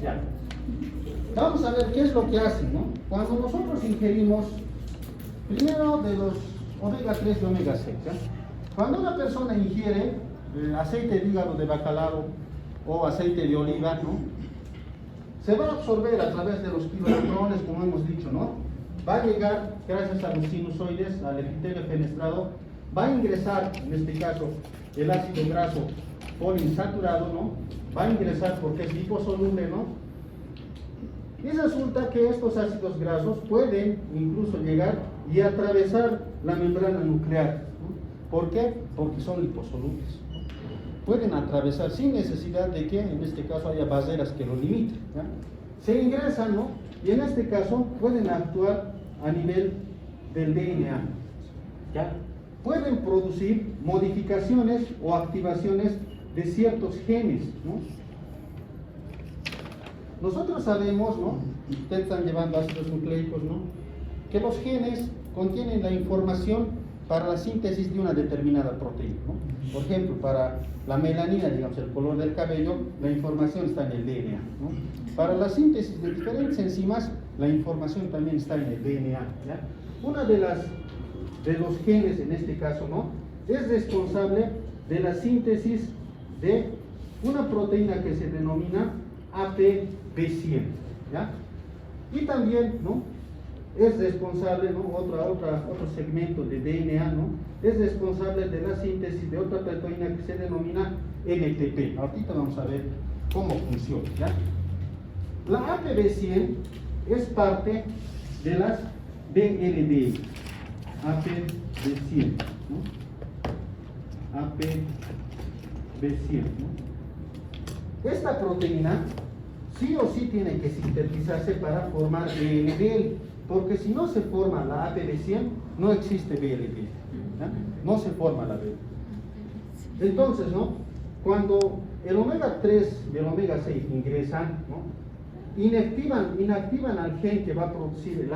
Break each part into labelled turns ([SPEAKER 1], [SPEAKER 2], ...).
[SPEAKER 1] Ya. Vamos a ver qué es lo que hacen, ¿no? Cuando nosotros ingerimos, primero de los omega 3 y omega 6, ¿ya? Cuando una persona ingiere aceite de hígado de bacalao o aceite de oliva, ¿no? Se va a absorber a través de los piloelectrones, como hemos dicho, ¿no? Va a llegar, gracias a los sinusoides, al epitelio fenestrado, va a ingresar, en este caso, el ácido graso poliinsaturado, ¿no? Va a ingresar porque es liposoluble, ¿no? Y resulta que estos ácidos grasos pueden incluso llegar y atravesar la membrana nuclear, ¿no? ¿Por qué? Porque son liposolubles, ¿no? Pueden atravesar sin necesidad de que, en este caso, haya barreras que lo limiten, ¿ya? Se ingresan, ¿no? Y en este caso pueden actuar a nivel del DNA, ¿ya? Pueden producir modificaciones o activaciones de ciertos genes, ¿no? Nosotros sabemos, ¿no? Ustedes están llevando ácidos nucleicos, ¿no? Que los genes contienen la información para la síntesis de una determinada proteína, ¿no? Por ejemplo, para la melanina, digamos, el color del cabello, la información está en el DNA, ¿no? Para la síntesis de diferentes enzimas, la información también está en el DNA, ¿ya? Una de los genes, en este caso, ¿no? Es responsable de la síntesis de una proteína que se denomina APB100, ¿ya? Y también, ¿no? Es responsable, ¿no? Otro segmento de DNA, ¿no? Es responsable de la síntesis de otra proteína que se denomina NTP. Ahorita vamos a ver cómo funciona, ¿ya? La APB100 es parte de las BLD, APB100, ¿no? APB100, ¿no? Esta proteína sí o sí tiene que sintetizarse para formar BLDL, porque si no se forma la APB100, no existe BLDL, ¿ya? No se forma la BLDL. Entonces, ¿no? Cuando el omega 3 y el omega 6 ingresan, ¿no? Inactivan al gen que va a producir el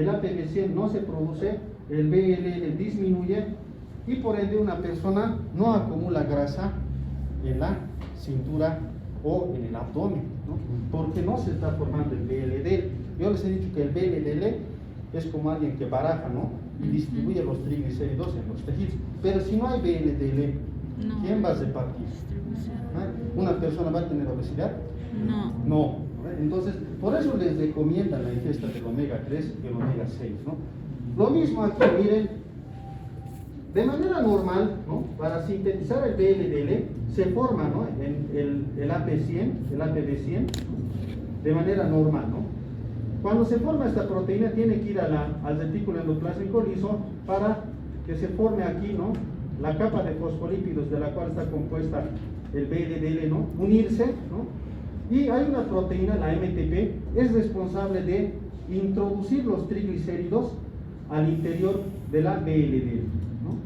[SPEAKER 1] APB100 no se produce, el BLDL disminuye y por ende una persona no acumula grasa en la cintura o en el abdomen, ¿no? Porque no se está formando el BLDL. Yo les he dicho que el BLDL es como alguien que baraja, ¿no? Y distribuye los triglicéridos en los tejidos. Pero si no hay BLDL, ¿quién va a repartir? ¿Ah? ¿Una persona va a tener obesidad? No. Entonces, por eso les recomiendan la ingesta del omega 3 y el omega 6, ¿no? Lo mismo aquí, miren, de manera normal, ¿no? Para sintetizar el BLDL se forma, ¿no? el APB100, de manera normal, ¿no? Cuando se forma esta proteína tiene que ir al retículo endoplásmico liso para que se forme aquí, ¿no? La capa de fosfolípidos de la cual está compuesta el BLDL, ¿no? Unirse, ¿no? Y hay una proteína, la MTP, es responsable de introducir los triglicéridos al interior de la BLDL, ¿no?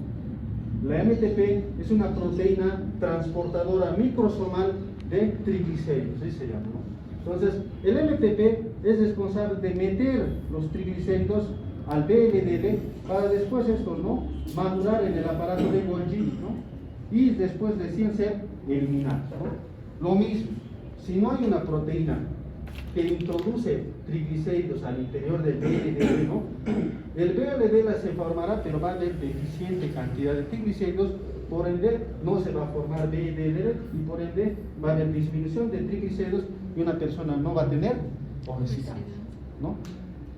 [SPEAKER 1] La MTP es una proteína transportadora microsomal de triglicéridos, así se llama, ¿no? Entonces, el MTP es responsable de meter los triglicéridos al BLDL para después estos, ¿no? Madurar en el aparato de Golgi, ¿no? Y después recién ser eliminados, ¿no? Lo mismo, si no hay una proteína que introduce triglicéridos al interior del BLDL, ¿no? El BLDL se formará, pero va a haber deficiente cantidad de triglicéridos, por ende no se va a formar BLDL y por ende va a haber disminución de triglicéridos y una persona no va a tener obesidad, ¿no?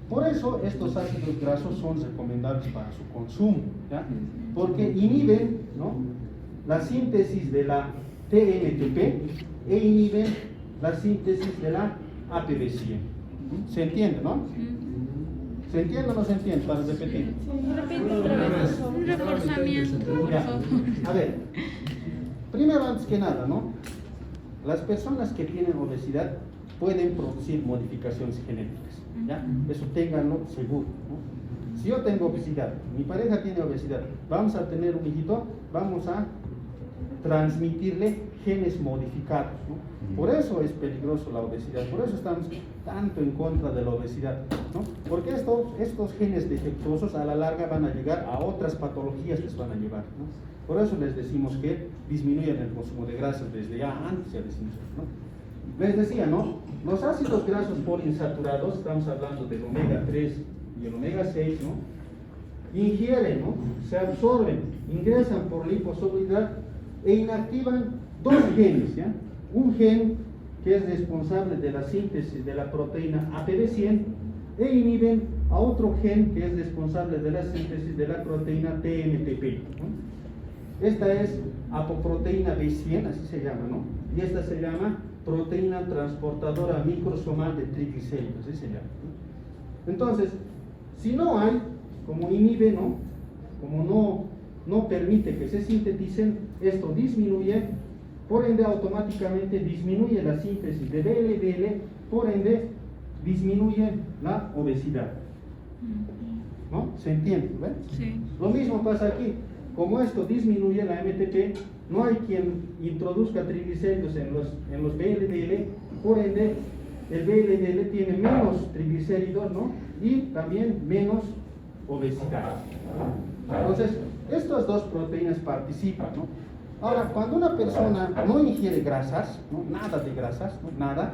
[SPEAKER 1] Por eso estos ácidos grasos son recomendables para su consumo, ¿ya? Porque inhiben, ¿no? La síntesis de la TNTP e inhiben la síntesis de la APB100. ¿Se entiende, no? ¿Se entiende o no se entiende? Para repetir.
[SPEAKER 2] Repite otra vez, un reforzamiento, por favor.
[SPEAKER 1] A ver, primero, antes que nada, ¿no? Las personas que tienen obesidad pueden producir modificaciones genéticas, ¿ya? Eso ténganlo seguro, ¿no? Si yo tengo obesidad, mi pareja tiene obesidad, vamos a tener un hijito, vamos a transmitirle genes modificados, ¿no? Por eso es peligroso la obesidad, por eso estamos tanto en contra de la obesidad, ¿no? Porque estos genes defectuosos a la larga van a llegar a otras patologías que se van a llevar, ¿no? Por eso les decimos que disminuyan el consumo de grasas desde ya antes, ya decimos, ¿no? Les decía, ¿no? Los ácidos grasos poliinsaturados, estamos hablando del omega 3 y el omega 6, ¿no? Ingieren, ¿no? Se absorben, ingresan por liposolubilidad e inactivan dos genes, ¿ya? Un gen que es responsable de la síntesis de la proteína APB100 e inhiben a otro gen que es responsable de la síntesis de la proteína TMTP, ¿no? Esta es apoproteína B100, así se llama, ¿no? Y esta se llama proteína transportadora microsomal de triglicéridos, así se llama, ¿no? Entonces, si no hay, como inhibe, ¿no? Como no permite que se sinteticen, esto disminuye, por ende automáticamente disminuye la síntesis de VLDL, por ende disminuye la obesidad, ¿no? ¿Se entiende? ¿Ven?
[SPEAKER 2] Sí.
[SPEAKER 1] Lo mismo pasa aquí. Como esto disminuye la MTP, no hay quien introduzca triglicéridos en los VLDL, por ende el VLDL tiene menos triglicéridos, ¿no? Y también menos obesidad. Entonces, estas dos proteínas participan, ¿no? Ahora, cuando una persona no ingiere grasas, ¿no? Nada de grasas, ¿no? Nada,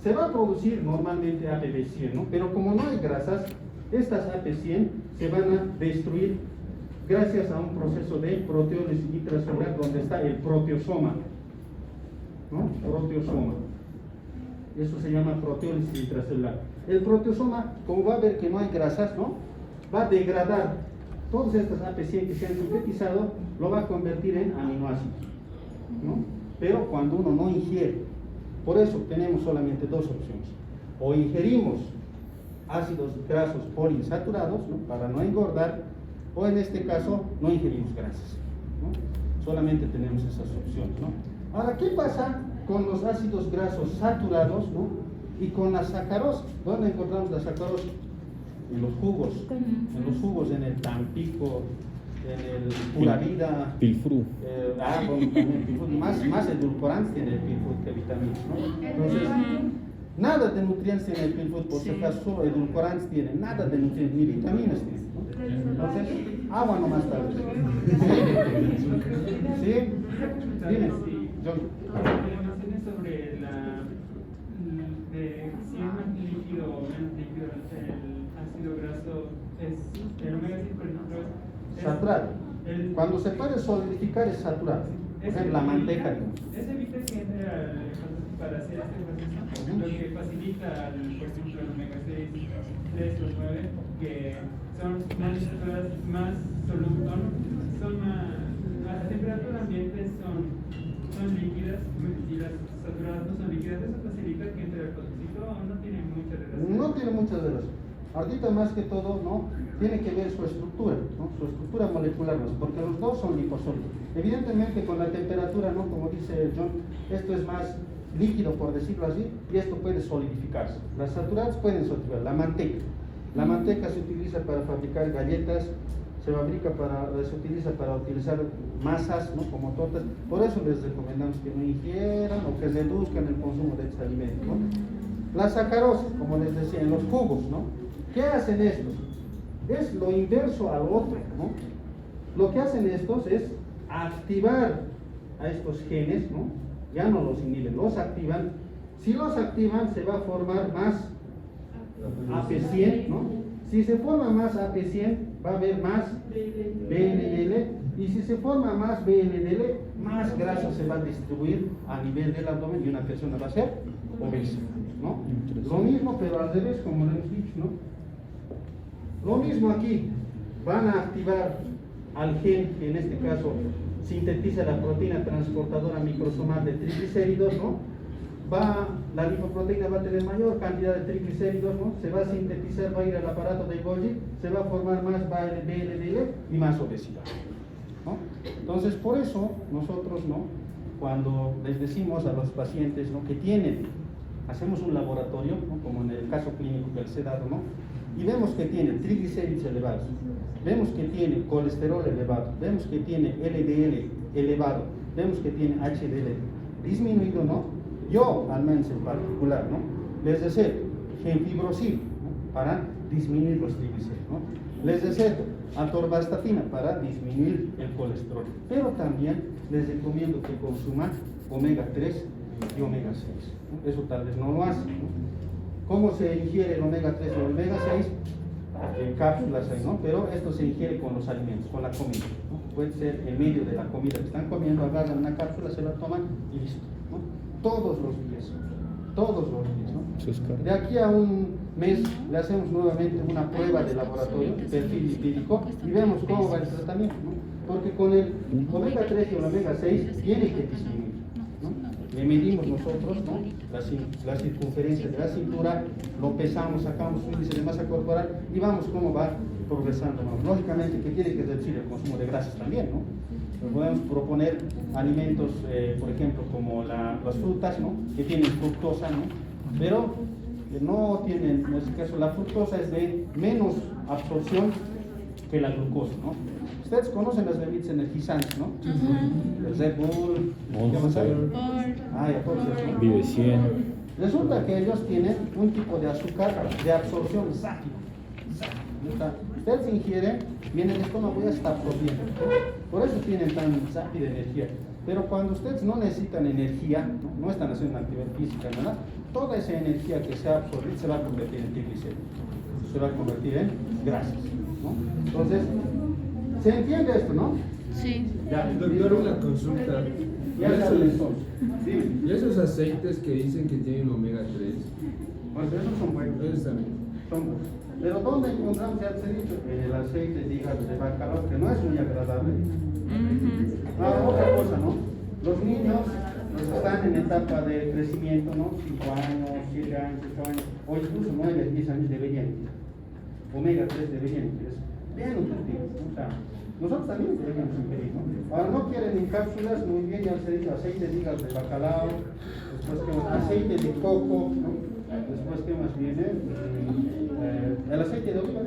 [SPEAKER 1] se va a producir normalmente APB100, ¿no? Pero como no hay grasas, estas AP100 se van a destruir gracias a un proceso de proteólisis intracelular donde está el proteosoma, ¿no? Proteosoma. Eso se llama proteólisis intracelular. El proteosoma, como va a ver que no hay grasas, ¿no? Va a degradar todas estas AP100 que se han sintetizado, lo va a convertir en aminoácidos, ¿no? Pero cuando uno no ingiere, por eso tenemos solamente dos opciones: o ingerimos ácidos grasos poliinsaturados, ¿no? Para no engordar, o en este caso no ingerimos grasas, ¿no? Solamente tenemos esas opciones, ¿no? Ahora, ¿qué pasa con los ácidos grasos saturados, ¿no? Y con la sacarosa? ¿Dónde encontramos la sacarosa? En los jugos, en el Tampico, en el Pura Vida,
[SPEAKER 3] Pilfrú.
[SPEAKER 1] Bueno, también Pilfrú, más edulcorantes tiene el Pilfrú que vitaminas, ¿no? Entonces, nada de nutrientes tiene el Pilfrú, por si acaso solo edulcorantes tiene, nada de nutrientes, ni vitaminas tiene, ¿no? Entonces, agua nomás tal vez. ¿Sí? Dime, John.
[SPEAKER 4] Mencioné sobre si es más líquido o menos líquido el ácido graso, es el omega 6, por ejemplo, es
[SPEAKER 1] Saturado. Cuando se puede solidificar es saturado. Por ejemplo, la manteca.
[SPEAKER 4] Es evita que entre para hacer este proceso, lo que facilita, por ejemplo, el omega 6, 3 o 9, que son más saturadas, más solubles, son a temperatura ambiente son líquidas, y las saturadas no son líquidas. Eso facilita que entre el proceso, no tiene mucha relación.
[SPEAKER 1] No tiene mucha relación. Ahorita más que todo, ¿no? Tiene que ver su estructura, ¿no? Su estructura molecular, ¿no? Porque los dos son liposólidos. Evidentemente con la temperatura, ¿no? Como dice John, esto es más líquido, por decirlo así, y esto puede solidificarse. Las saturadas pueden solidificar. La manteca se utiliza para fabricar galletas, se utiliza para utilizar masas, ¿no? Como tortas. Por eso les recomendamos que no ingieran o que reduzcan el consumo de estos alimentos, ¿no? La sacarosa, como les decía, en los jugos, ¿no? ¿Qué hacen estos? Es lo inverso al otro, ¿no? Lo que hacen estos es activar a estos genes, ¿no? Ya no los inhiben, los activan. Si los activan, se va a formar más AP100, ¿no? Si se forma más AP100, va a haber más VLDL, y si se forma más VLDL, más grasa se va a distribuir a nivel del abdomen y una persona va a ser obesa, ¿no? Lo mismo, pero al revés, como lo hemos dicho, ¿no? Lo mismo aquí, van a activar al gen que en este caso sintetiza la proteína transportadora microsomal de triglicéridos, ¿no? La lipoproteína va a tener mayor cantidad de triglicéridos, ¿no? Se va a sintetizar, va a ir al aparato de Golgi, se va a formar más VLDL y más obesidad, ¿no? Entonces, por eso nosotros, ¿no? Cuando les decimos a los pacientes, ¿no? Que hacemos un laboratorio, ¿no? Como en el caso clínico que les he dado, ¿no? Y vemos que tiene triglicéridos elevados, vemos que tiene colesterol elevado, vemos que tiene LDL elevado, vemos que tiene HDL disminuido, ¿no? Yo, al menos en particular, ¿no? Les receto gemfibrosil, ¿no? Para disminuir los triglicéridos, ¿no? Les receto atorvastatina para disminuir el colesterol, pero también les recomiendo que consuman omega 3 y omega 6. ¿no? Eso tal vez no lo hace. ¿no? ¿Cómo se ingiere el omega 3 y el omega 6? En cápsulas ahí, ¿no? Pero esto se ingiere con los alimentos, con la comida. ¿no? Puede ser en medio de la comida que están comiendo, agarran una cápsula, se la toman y listo. ¿no? Todos los días. Todos los días. ¿no? De aquí a un mes le hacemos nuevamente una prueba de laboratorio, perfil lipídico, y vemos cómo va el tratamiento. ¿no? Porque con el omega 3 y el omega 6 tiene que disminuir. ¿no? Le medimos nosotros, ¿no? la circunferencia de la cintura, lo pesamos, sacamos un índice de masa corporal y vamos cómo va progresando. ¿no? Lógicamente que tiene que reducir el consumo de grasas también, ¿no? Podemos proponer alimentos, por ejemplo, como las frutas, ¿no? Que tienen fructosa, ¿no? Pero no tienen, en este caso, la fructosa es de menos absorción que la glucosa, ¿no? Ustedes conocen las bebidas energizantes, ¿no? El Red Bull, ¿qué más hay? Ya todos esos, ¿no?
[SPEAKER 3] Vive 100.
[SPEAKER 1] Resulta que ellos tienen un tipo de azúcar de absorción rápida. Ustedes ingieren y en el estómago ya está absorbiendo. Por eso tienen tan rápida energía. Pero cuando ustedes no necesitan energía, no están haciendo actividad física, ¿verdad? Toda esa energía que se ha absorbido se va a convertir en triglicéridos, se va a convertir en grasas, ¿no? Entonces, ¿se entiende esto, no?
[SPEAKER 2] Sí.
[SPEAKER 1] Ya,
[SPEAKER 5] Doctor, una consulta.
[SPEAKER 1] ya saben entonces. Dime.
[SPEAKER 5] ¿Y esos aceites que dicen que tienen omega 3?
[SPEAKER 1] Pues esos son buenos.
[SPEAKER 5] Esos también.
[SPEAKER 1] Son buenos. Pero ¿dónde encontramos, ya te he dicho, en el aceite de hígado de bacalao, que no es muy agradable? Ahora, otra cosa, ¿no? Los niños están en etapa de crecimiento, ¿no? 5 años, 7 años, 8 años, o incluso 9, 10 años deberían ir. Omega 3 deberían ir. Es bien nutritivo, ¿no? O sea, nosotros también deberíamos ingerir, ¿no? Ahora no quieren en cápsulas, muy bien, ya se dice aceite de hígado de bacalao, después que aceite de coco, ¿no? Después, ¿qué más viene? El aceite de oliva,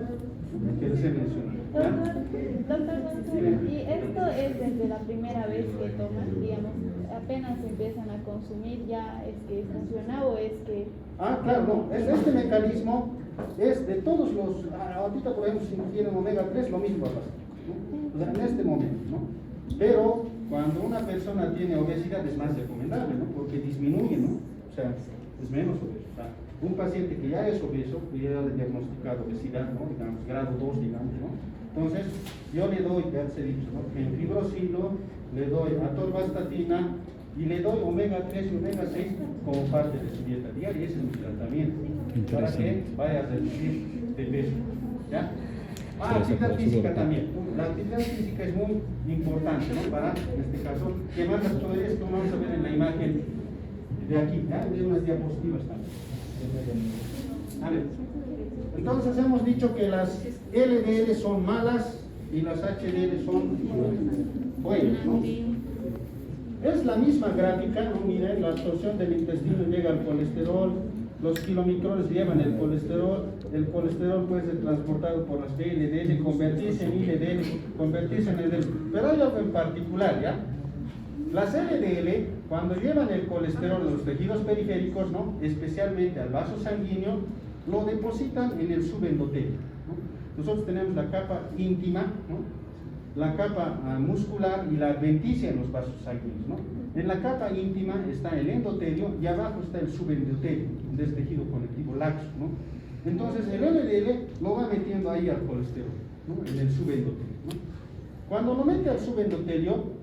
[SPEAKER 1] que se menciona.
[SPEAKER 6] Doctor, ¿y esto es desde la primera vez que toman, digamos, apenas empiezan a consumir, ya es que funciona o es que...
[SPEAKER 1] Claro, no, este mecanismo es de todos los, ahorita por ejemplo si tienen omega 3, lo mismo va a pasar, ¿no? O sea, en este momento, ¿no? Pero cuando una persona tiene obesidad es más recomendable, ¿no? Porque disminuye, ¿no? O sea, es menos obeso. O sea, un paciente que ya es obeso, que ya le diagnosticado obesidad, ¿no? Digamos, grado 2, digamos, ¿no? Entonces, yo le doy, ya se ha dicho, ¿no? En fibrosilo, le doy atorvastatina y le doy omega 3 y omega 6 como parte de su dieta diaria. Ese es mi tratamiento, para que vaya a reducir de peso, ¿ya? Actividad física también. La actividad física es muy importante, ¿no? Para, en este caso, que más todo esto vamos a ver en la imagen de aquí, ¿ya? De unas diapositivas también. A ver. Entonces hemos dicho que las LDL son malas y las HDL son buenas, ¿no? Es la misma gráfica, ¿no? Miren, la absorción del intestino llega al colesterol, los kilomicrones llevan el colesterol puede ser transportado por las LDL, convertirse en LDL, convertirse en LDL. Pero hay algo en particular, ¿ya? Las LDL, cuando llevan el colesterol a los tejidos periféricos, ¿no? Especialmente al vaso sanguíneo, lo depositan en el subendotelio, ¿no? Nosotros tenemos la capa íntima, ¿no? La capa muscular y la adventicia en los vasos sanguíneos, ¿no? En la capa íntima está el endotelio y abajo está el subendotelio, donde es tejido conectivo laxo, ¿no? Entonces el LDL lo va metiendo ahí al colesterol, ¿no? En el subendotelio, ¿no? Cuando lo mete al subendotelio,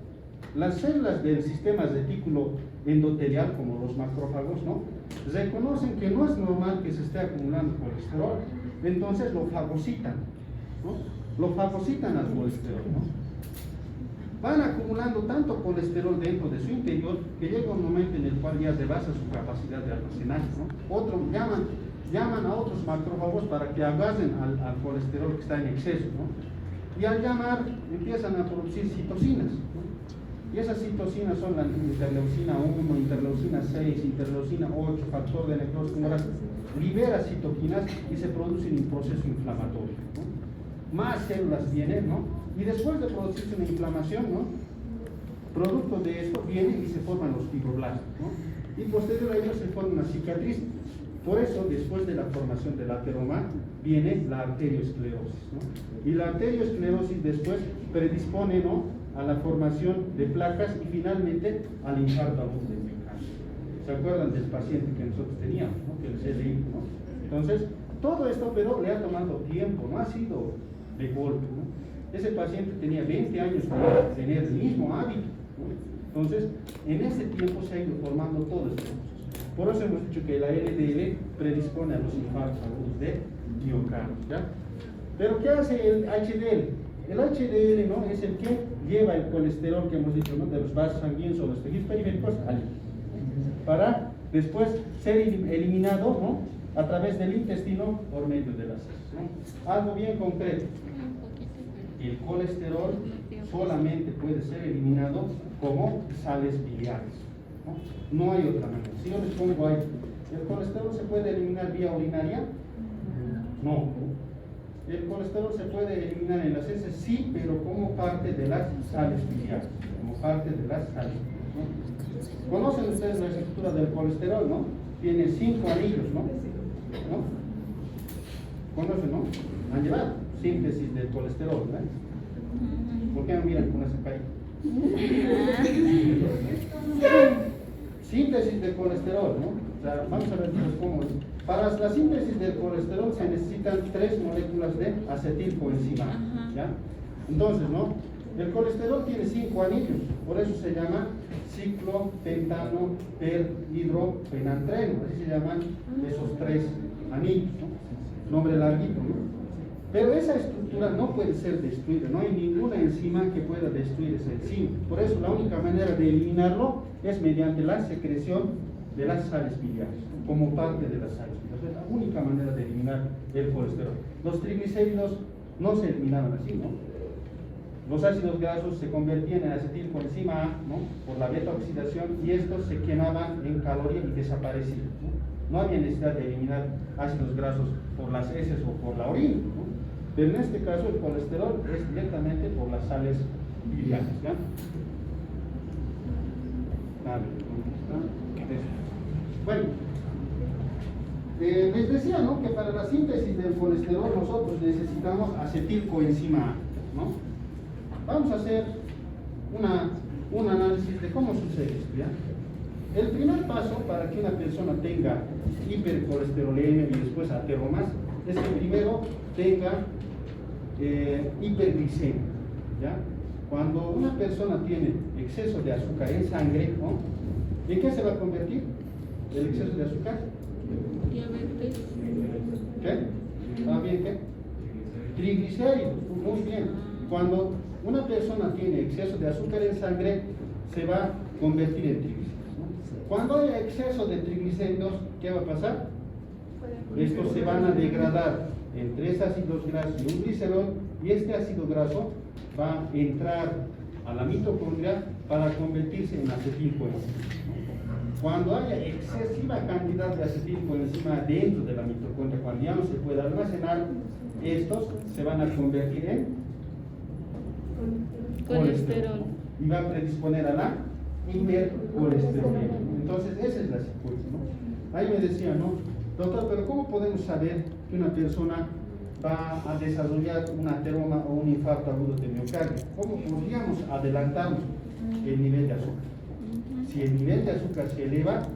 [SPEAKER 1] las células del sistema retículo endotelial, como los macrófagos, ¿no? Reconocen que no es normal que se esté acumulando colesterol, entonces lo fagocitan, ¿no? Lo fagocitan al colesterol, ¿no? Van acumulando tanto colesterol dentro de su interior que llega un momento en el cual ya rebasa su capacidad de almacenar, ¿no? Llaman a otros macrófagos para que agarren al colesterol que está en exceso, ¿no? Y al llamar empiezan a producir citocinas, ¿no? Y esas citocinas son la interleucina 1, interleucina 6, interleucina 8, factor de necrosis tumoral. Libera citoquinas y se produce un proceso inflamatorio, ¿no? Más células vienen, ¿no? Y después de producirse una inflamación, ¿no? Producto de esto vienen y se forman los fibroblastos, ¿no? Y posterior a ello se forma una cicatriz. Por eso, después de la formación del ateroma, viene la arteriosclerosis, ¿no? Y la arteriosclerosis después predispone, ¿no? A la formación de placas y finalmente al infarto agudo del miocardio. ¿Se acuerdan del paciente que nosotros teníamos, ¿no? Que les he leído, ¿no? Entonces, todo esto, pero le ha tomado tiempo, no ha sido de golpe, ¿no? Ese paciente tenía 20 años para tener el mismo hábito, ¿no? Entonces, en ese tiempo se ha ido formando todo esto. Por eso hemos dicho que la LDL predispone a los infartos agudos de miocardio, ¿ya? Pero ¿qué hace el HDL? El HDL, ¿no? Es el que lleva el colesterol que hemos dicho, ¿no? De los vasos sanguíneos o los tejidos periféricos para después ser eliminado, ¿no? A través del intestino por medio de las heces, ¿no? Algo bien concreto. El colesterol solamente puede ser eliminado como sales biliares, ¿no? No hay otra manera. Si yo les pongo ahí, ¿el colesterol se puede eliminar vía urinaria? No. El colesterol se puede eliminar en las heces, sí, pero como parte de las sales biliares, como parte de las sales, ¿no? Conocen ustedes la estructura del colesterol, ¿no? Tiene 5 anillos, ¿no? ¿Conocen, no? Han llevado síntesis del colesterol, ¿no? ¿Por qué no miran con esa cara? Síntesis del colesterol, ¿no? O sea, vamos a ver cómo es. Para la síntesis del colesterol se necesitan 3 moléculas de acetilcoenzima, ¿ya? Entonces, ¿no? El colesterol tiene 5 anillos, por eso se llama ciclopentano perhidropenantreno, así se llaman esos 3 anillos, ¿no? Nombre larguito, ¿no? Pero esa estructura no puede ser destruida, no hay ninguna enzima que pueda destruir esa enzima. Por eso la única manera de eliminarlo es mediante la secreción de las sales biliares, como parte de las sales biliares. Es la única manera de eliminar el colesterol. Los triglicéridos no se eliminaron así, ¿no? Los ácidos grasos se convertían en acetilcoenzima A, ¿no? Por la beta oxidación, y estos se quemaban en caloría y desaparecían, ¿no? No había necesidad de eliminar ácidos grasos por las heces o por la orina, ¿no? Pero en este caso el colesterol es directamente por las sales biliares, ¿ya? Bueno, les decía, ¿no? Que para la síntesis del colesterol nosotros necesitamos acetilcoenzima A, ¿no? Vamos a hacer un análisis de cómo sucede esto, ¿ya? El primer paso para que una persona tenga hipercolesterolemia y después ateromas es que primero tenga hiperglicemia, ¿ya? Cuando una persona tiene exceso de azúcar en sangre, ¿no? ¿En qué se va a convertir el exceso de azúcar?
[SPEAKER 2] Diabetes.
[SPEAKER 1] ¿Qué? ¿También qué? Triglicéridos, muy bien. Cuando una persona tiene exceso de azúcar en sangre, se va a convertir en triglicéridos, ¿no? Cuando haya exceso de triglicéridos, ¿qué va a pasar? Estos se van a degradar en 3 ácidos grasos y un glicerol, y este ácido graso va a entrar a la mitocondria para convertirse en acetilcoenzima. Cuando haya excesiva cantidad de acetilcoenzima dentro de la mitocondria, cuando ya no se pueda almacenar, estos se van a convertir en colesterol y va a predisponer a la hipercolesterolemia. Entonces esa es la secuencia, ¿no? Ahí me decía, ¿no? Doctor, pero ¿cómo podemos saber que una persona va a desarrollar un ateroma o un infarto agudo de miocardio? ¿Cómo podríamos adelantarnos el nivel de azúcar? Si el nivel de azúcar se eleva,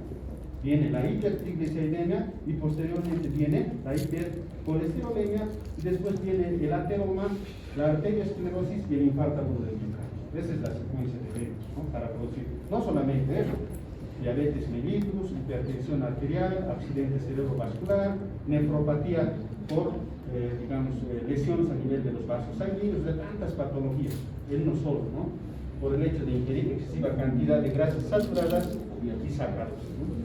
[SPEAKER 1] viene la hipertrigliceridemia y posteriormente viene la hipercolesterolemia, y después viene el ateroma, la arteriosclerosis y el infarto agudo del miocardio. Esa es la secuencia de eventos, ¿no? Para producir no solamente eso, diabetes mellitus, hipertensión arterial, accidente cerebrovascular, nefropatía por lesiones a nivel de los vasos sanguíneos, de tantas patologías, él no solo, ¿no? Por el hecho de ingerir excesiva cantidad de grasas saturadas y sacrados, ¿no?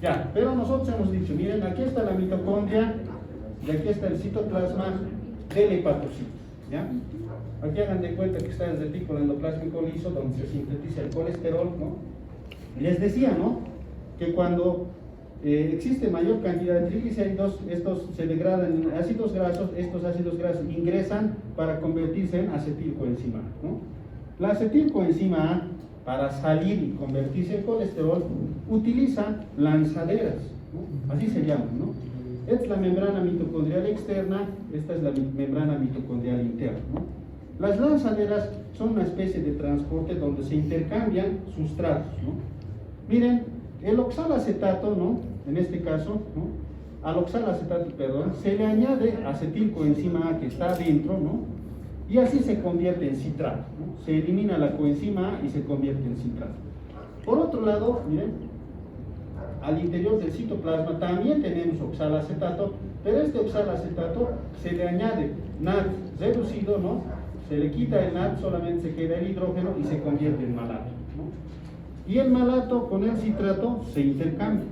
[SPEAKER 1] Ya, pero nosotros hemos dicho, miren, aquí está la mitocondria y aquí está el citoplasma del hepatocito, ¿ya? Aquí hagan de cuenta que está el retículo endoplásmico liso donde se sintetiza el colesterol, ¿no? Les decía, ¿no? Que cuando existe mayor cantidad de triglicéridos, estos se degradan en ácidos grasos, estos ácidos grasos ingresan para convertirse en acetilcoenzima A, ¿no? La acetilcoenzima A, para salir y convertirse en colesterol, utiliza lanzaderas, ¿no? Así se llaman, ¿no? Esta es la membrana mitocondrial externa, esta es la membrana mitocondrial interna, ¿no? Las lanzaderas son una especie de transporte donde se intercambian sustratos, ¿no? Miren El oxalacetato, ¿no? En este caso, ¿no? Al oxalacetato, perdón, se le añade acetilcoenzima A que está adentro, ¿no? Y así se convierte en citrato, ¿no? Se elimina la coenzima A y se convierte en citrato. Por otro lado, miren, al interior del citoplasma también tenemos oxalacetato, pero este oxalacetato se le añade NAD reducido, ¿no? Se le quita el NAD, solamente se queda el hidrógeno y se convierte en malato, ¿no? Y el malato con el citrato se intercambia,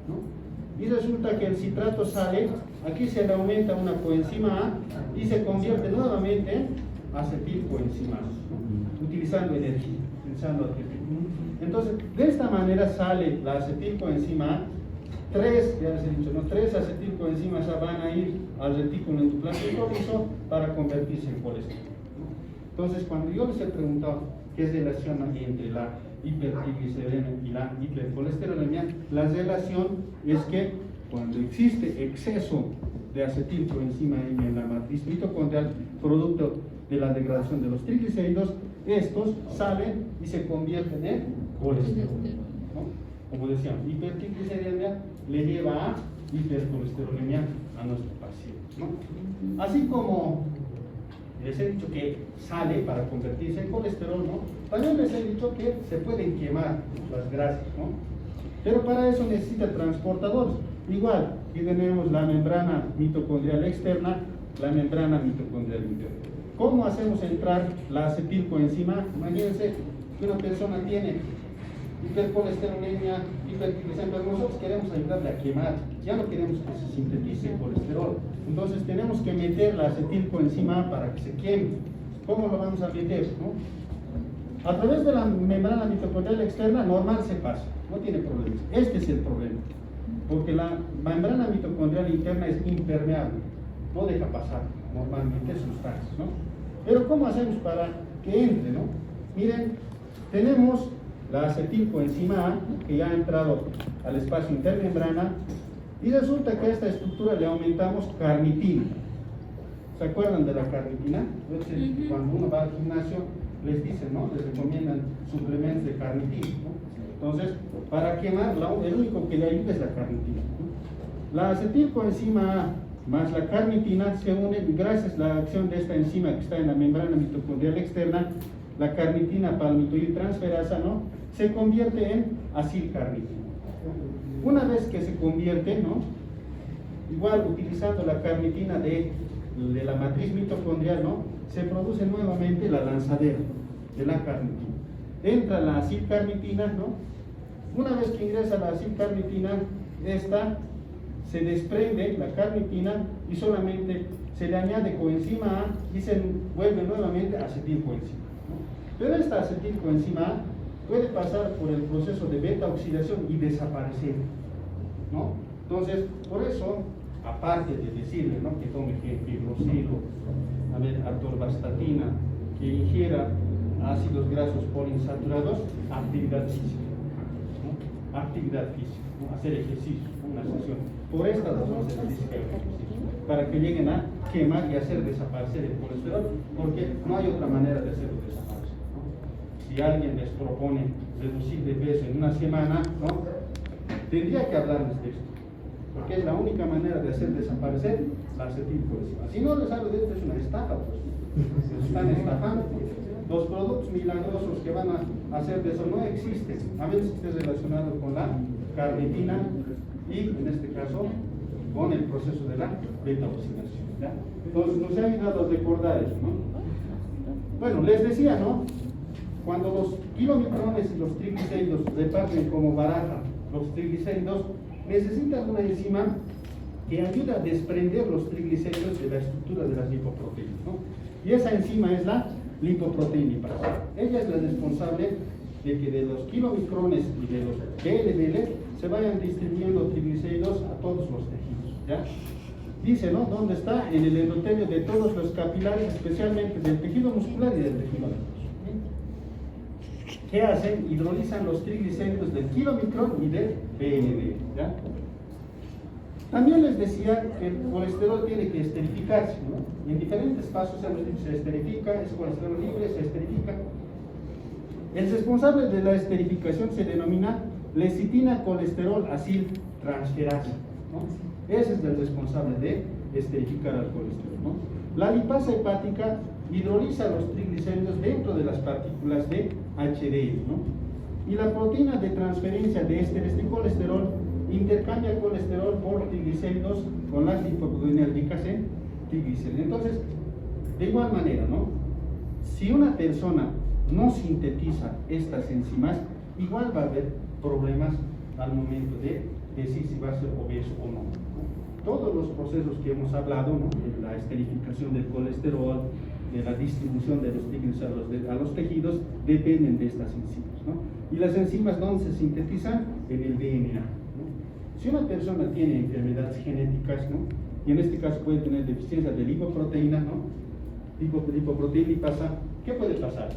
[SPEAKER 1] ¿no? Y resulta que el citrato sale, aquí se le aumenta una coenzima A y se convierte nuevamente en acetilcoenzima A, ¿no? Utilizando energía, utilizando ATP. Entonces, de esta manera sale la acetilcoenzima A, ya les he dicho, ¿no? 3 acetilcoenzimas A van a ir al retículo endoplasmático liso para convertirse en colesterol, ¿no? Entonces, cuando yo les he preguntado qué relación hay entre la hipertrigliceridemia y la hipercolesterolemia, la relación es que cuando existe exceso de acetilcoenzima M en la matriz mitocondrial, producto de la degradación de los triglicéridos, estos salen y se convierten en colesterol, ¿no? Como decíamos, hipertrigliceridemia le lleva a hipercolesterolemia a nuestro paciente, ¿no? Así como les he dicho que sale para convertirse en colesterol, ¿no? También les he dicho que se pueden quemar las grasas, ¿no? Pero para eso necesita transportadores. Igual, aquí tenemos la membrana mitocondrial externa, la membrana mitocondrial interna. ¿Cómo hacemos entrar la acetilcoenzima? Imagínense que una persona tiene hipercolesterolemia, hipertrigliceridemia, pero nosotros queremos ayudarle a quemar, ya no queremos que se sintetice colesterol. Entonces tenemos que meter la acetilcoenzima A para que se queme. ¿Cómo lo vamos a meter, no? A través de la membrana mitocondrial externa normal se pasa, no tiene problemas. Este es el problema, porque la membrana mitocondrial interna es impermeable, no deja pasar normalmente sustancias, ¿no? Pero ¿cómo hacemos para que entre, no? Miren, tenemos la acetilcoenzima A que ya ha entrado al espacio intermembrana y resulta que a esta estructura le aumentamos carnitina. ¿Se acuerdan de la carnitina? Cuando uno va al gimnasio les dicen, ¿no? Les recomiendan suplementos de carnitina, ¿no? Entonces, para quemarla, el único que le ayuda es la carnitina, ¿no? La acetilcoenzima A más la carnitina se unen gracias a la acción de esta enzima que está en la membrana mitocondrial externa, la carnitina palmitoiltransferasa, ¿no? Se convierte en acilcarnitina. Una vez que se convierte, ¿no? Igual utilizando la carnitina de la matriz mitocondrial, ¿no? Se produce nuevamente la lanzadera de la carnitina. Entra la acilcarnitina, ¿no? Una vez que ingresa la acilcarnitina, esta se desprende la carnitina y solamente se le añade coenzima A y se vuelve nuevamente acetilcoenzima, ¿no? Pero esta acetilcoenzima A puede pasar por el proceso de beta oxidación y desaparecer, ¿no? Entonces, por eso, aparte de decirle, ¿no? Que tome fibrosilo, atorvastatina, que ingiera ácidos grasos poliinsaturados, actividad física, ¿no? Actividad física, ¿no? Hacer ejercicio, ¿no? Una sesión. Por estas razones se dice que hay ejercicio, para que lleguen a quemar y hacer desaparecer el colesterol, porque no hay otra manera de hacerlo desaparecer, ¿no? Si alguien les propone reducir de peso en una semana, ¿no? Tendría que hablarles de esto, porque es la única manera de hacer desaparecer la acetilcoenzima. Si no les hablo de esto, es una estafa, pues. Se están estafando. Los productos milagrosos que van a hacer de eso no existen, a menos que esté relacionado con la carnitina y, en este caso, con el proceso de la beta oxidación, ¿ya? Entonces, nos ha ayudado a recordar eso, ¿no? Bueno, les decía, ¿no? Cuando los kilomicrones y los triglicéridos reparten como baraja los triglicéridos, necesitan una enzima que ayuda a desprender los triglicéridos de la estructura de las lipoproteínas, ¿no? Y esa enzima es la lipoproteína hipasa. Ella es la responsable de que de los kilomicrones y de los VLDL se vayan distribuyendo triglicéridos a todos los tejidos, ¿ya? Dice, ¿no? ¿Dónde está? En el endotelio de todos los capilares, especialmente del tejido muscular y del tejido adiposo. ¿Qué hacen? Hidrolizan los triglicéridos del kilomicrón y del VLDL, ¿ya? También les decía que el colesterol tiene que esterificarse, ¿no? En diferentes pasos hemos dicho, se esterifica, es colesterol libre, se esterifica. El responsable de la esterificación se denomina lecitina, colesterol, aciltransferasa, ¿no? Ese es el responsable de esterificar al colesterol, ¿no? La lipasa hepática hidroliza los triglicéridos dentro de las partículas de HDL, ¿no? Y la proteína de transferencia de ésteres de colesterol intercambia colesterol por triglicéridos con las lipoproteínas ricas en triglicéridos. Entonces, de igual manera, ¿no? Si una persona no sintetiza estas enzimas, igual va a haber problemas al momento de decir si va a ser obeso o no, ¿no? Todos los procesos que hemos hablado, ¿no? De la esterificación del colesterol, de la distribución de los triglicéridos a los tejidos, dependen de estas enzimas, ¿no? Y las enzimas, ¿dónde se sintetizan? En el DNA, ¿no? Si una persona tiene enfermedades genéticas, ¿no? Y en este caso puede tener deficiencia de lipoproteína, ¿no? Lipoproteína y pasa, ¿qué puede pasar?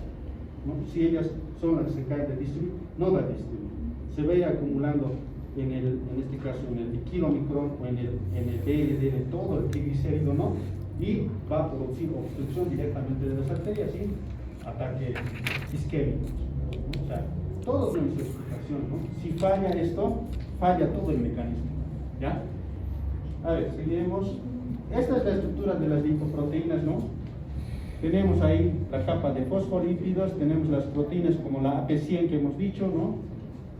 [SPEAKER 1] ¿No? Si ellas son las que se caen de distribuir, no va a distribuir. Se va a ir acumulando en este caso en el kilomicrón o en el DLD de todo el triglicérido, ¿no? Y va a producir obstrucción directamente de las arterias y ataque isquémico, ¿no? O sea, todo tiene su explicación, ¿no? Si falla esto, falla todo el mecanismo, ¿ya? A ver, seguiremos. Esta es la estructura de las lipoproteínas, ¿no? Tenemos ahí la capa de fosfolípidos, tenemos las proteínas como la AP100 que hemos dicho, ¿no?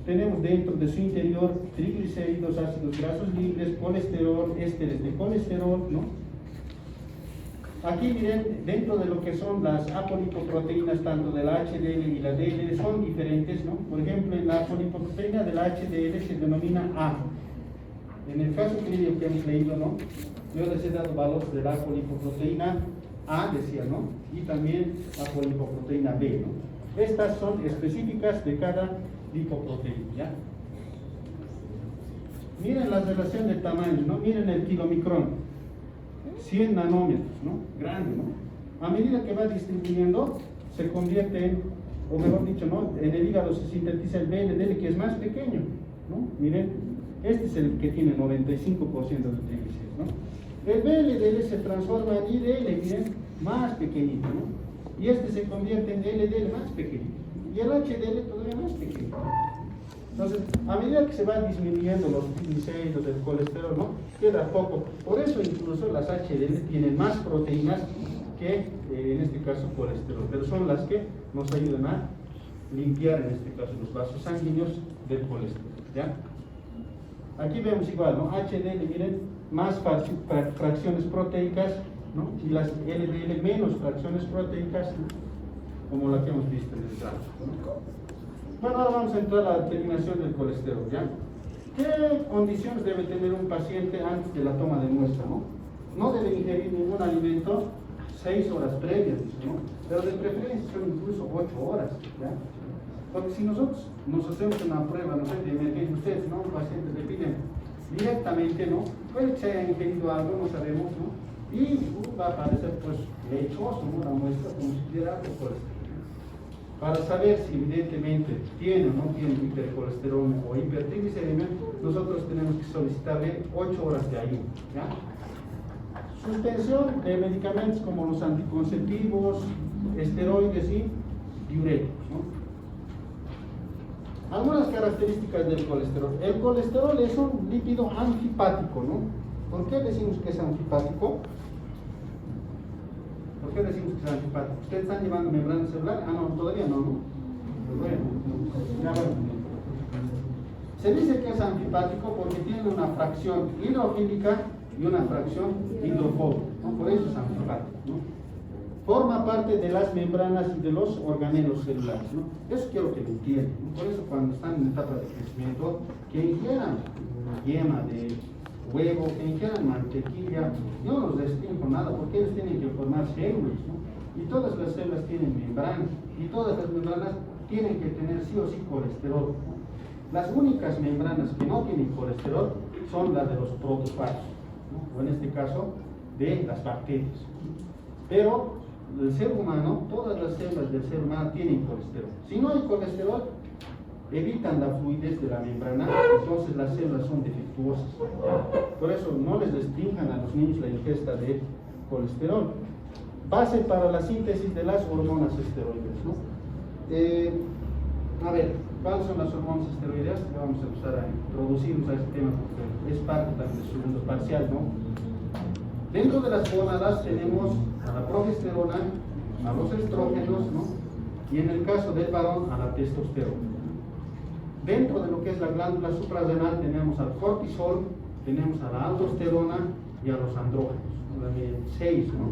[SPEAKER 1] Tenemos dentro de su interior triglicéridos, ácidos grasos libres, colesterol, ésteres de colesterol, ¿no? Aquí miren, dentro de lo que son las apolipoproteínas, tanto de la HDL y la DLL, son diferentes, ¿no? Por ejemplo, la apolipoproteína de la HDL se denomina A. En el caso clínico que hemos leído, ¿no? Yo les he dado valores de la apolipoproteína A, decía, ¿no? Y también apolipoproteína B, ¿no? Estas son específicas de cada lipoproteína, ¿ya? Miren la relación de tamaño, ¿no? Miren el kilomicrón, 100 nanómetros, ¿no? Grande, ¿no? A medida que va distribuyendo, se convierte en, o mejor dicho, ¿no? En el hígado se sintetiza el BLDL, que es más pequeño, ¿no? Miren, este es el que tiene 95% de triglicéridos, ¿no? El BLDL se transforma en IDL, miren, más pequeñito, ¿no? Y este se convierte en LDL más pequeñito. Y el HDL todavía más pequeño. Entonces, a medida que se van disminuyendo los triglicéridos del colesterol, ¿no? Queda poco. Por eso incluso las HDL tienen más proteínas que, en este caso, colesterol. Pero son las que nos ayudan a limpiar, en este caso, los vasos sanguíneos del colesterol, ¿ya? Aquí vemos igual, ¿no? HDL, miren, más fracciones proteicas, ¿no? Y las LDL menos fracciones proteicas, ¿no? Como la que hemos visto en el gráfico, ¿no? Bueno, ahora vamos a entrar a la determinación del colesterol, ¿ya? ¿Qué condiciones debe tener un paciente antes de la toma de muestra, no? No debe ingerir ningún alimento 6 horas previas, ¿no? Pero de preferencia son incluso 8 horas, ¿ya? Porque si nosotros nos hacemos una prueba, no sé, de emergencia, ustedes, ¿no? Un paciente le piden directamente, ¿no? Puede que se haya ingerido algo, no sabemos, ¿no? Y va a aparecer, pues, lechoso, ¿no? La muestra como si tuviera algo colesterol. Para saber si evidentemente tiene o no tiene hipercolesterol o hipertriglicemia, nosotros tenemos que solicitarle 8 horas de ayuno, ¿ya? Suspensión de medicamentos como los anticonceptivos, esteroides y diuréticos, ¿no? Algunas características del colesterol. El colesterol es un lípido anfipático, ¿no? ¿Por qué decimos que es anfipático? ¿Por qué decimos que es anfipático? ¿Ustedes están llevando membrana celular? Ah, no, todavía no, ¿no? Pues bueno, ya bueno. Se dice que es anfipático porque tiene una fracción hidrofílica y una fracción hidrofóbica, ¿no? Por eso es anfipático, ¿no? Forma parte de las membranas y de los organelos celulares, ¿no? Eso quiero que lo entiendan, ¿no? Por eso cuando están en etapa de crecimiento, que ingieran yema de huevo, que ingieran mantequilla, yo no los restringo nada, porque ellos tienen que formar células, ¿no? Y todas las células tienen membranas, y todas las membranas tienen que tener sí o sí colesterol, ¿no? Las únicas membranas que no tienen colesterol son las de los protofagos, ¿no? O en este caso, de las bacterias. Pero el ser humano, todas las células del ser humano tienen colesterol. Si no hay colesterol, evitan la fluidez de la membrana, entonces las células son defectuosas. Por eso no les restrinjan a los niños la ingesta de colesterol. Base para la síntesis de las hormonas esteroides, ¿no? A ver, ¿cuáles son las hormonas esteroideas? Ya vamos a empezar a introducirnos a este tema porque es parte también del segundo parcial, ¿no? Dentro de las gónadas tenemos a la progesterona, a los estrógenos, ¿no? Y en el caso del varón, a la testosterona. Dentro de lo que es la glándula suprarrenal tenemos al cortisol, tenemos a la aldosterona y a los andrógenos, la de 6, ¿no?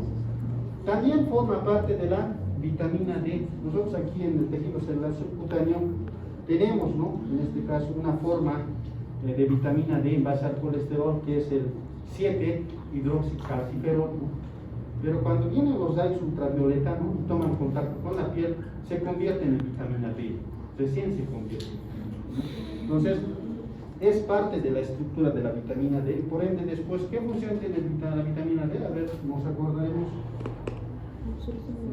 [SPEAKER 1] También forma parte de la vitamina D. Nosotros aquí en el tejido celular subcutáneo tenemos, ¿no? En este caso, una forma de vitamina D en base al colesterol que es el 7-hidroxicalciferol, ¿no? Pero cuando vienen los rayos ultravioleta, ¿no? Y toman contacto con la piel, se convierten en vitamina D, recién se convierte. Entonces, es parte de la estructura de la vitamina D. Por ende, después, ¿qué función tiene la vitamina D? A ver, nos acordaremos.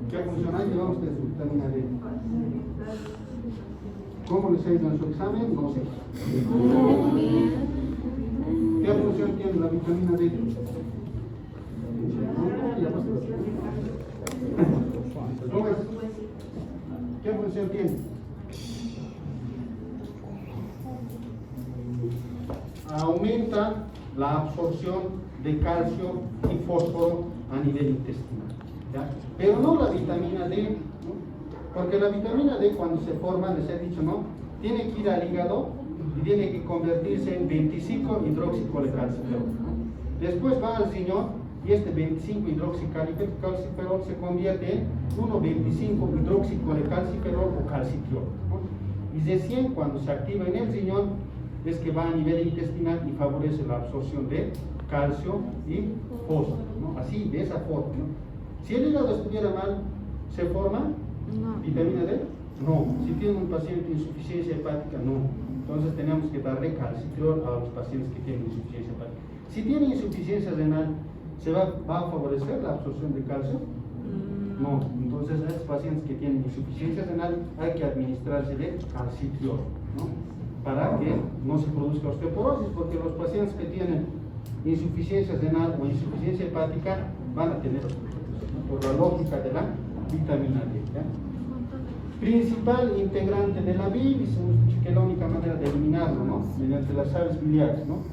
[SPEAKER 1] ¿Qué función hay? Llevamos de su vitamina D. ¿Cómo les ha ido en su examen? No sé. ¿Qué función tiene la vitamina D? ¿Cómo es? ¿Qué función tiene? Aumenta la absorción de calcio y fósforo a nivel intestinal, ¿ya? Pero no la vitamina D, ¿no? Porque la vitamina D cuando se forma, les he dicho, ¿no? Tiene que ir al hígado y tiene que convertirse en 25-hidroxicolecalciferol. Después va al riñón y este 25-hidroxicalciferol se convierte en 1,25-hidroxicolecalciferol o calcitriol, ¿no? Y recién cuando se activa en el riñón es que va a nivel intestinal y favorece la absorción de calcio y fósforo, ¿no? Así, de esa forma, ¿no? Si el hígado estuviera mal, ¿se forma vitamina D? No. Si tiene un paciente insuficiencia hepática, no. Entonces tenemos que darle calcitriol a los pacientes que tienen insuficiencia hepática. Si tiene insuficiencia renal, ¿se va a favorecer la absorción de calcio? No. Entonces a esos pacientes que tienen insuficiencia renal hay que administrársele calcitriol, ¿no? Para que no se produzca osteoporosis, porque los pacientes que tienen insuficiencia renal o insuficiencia hepática van a tener osteoporosis, ¿no? Por la lógica de la vitamina D, ¿ya? Principal integrante de la bilis, que es la única manera de eliminarlo, ¿no? Mediante las sales biliares, ¿no?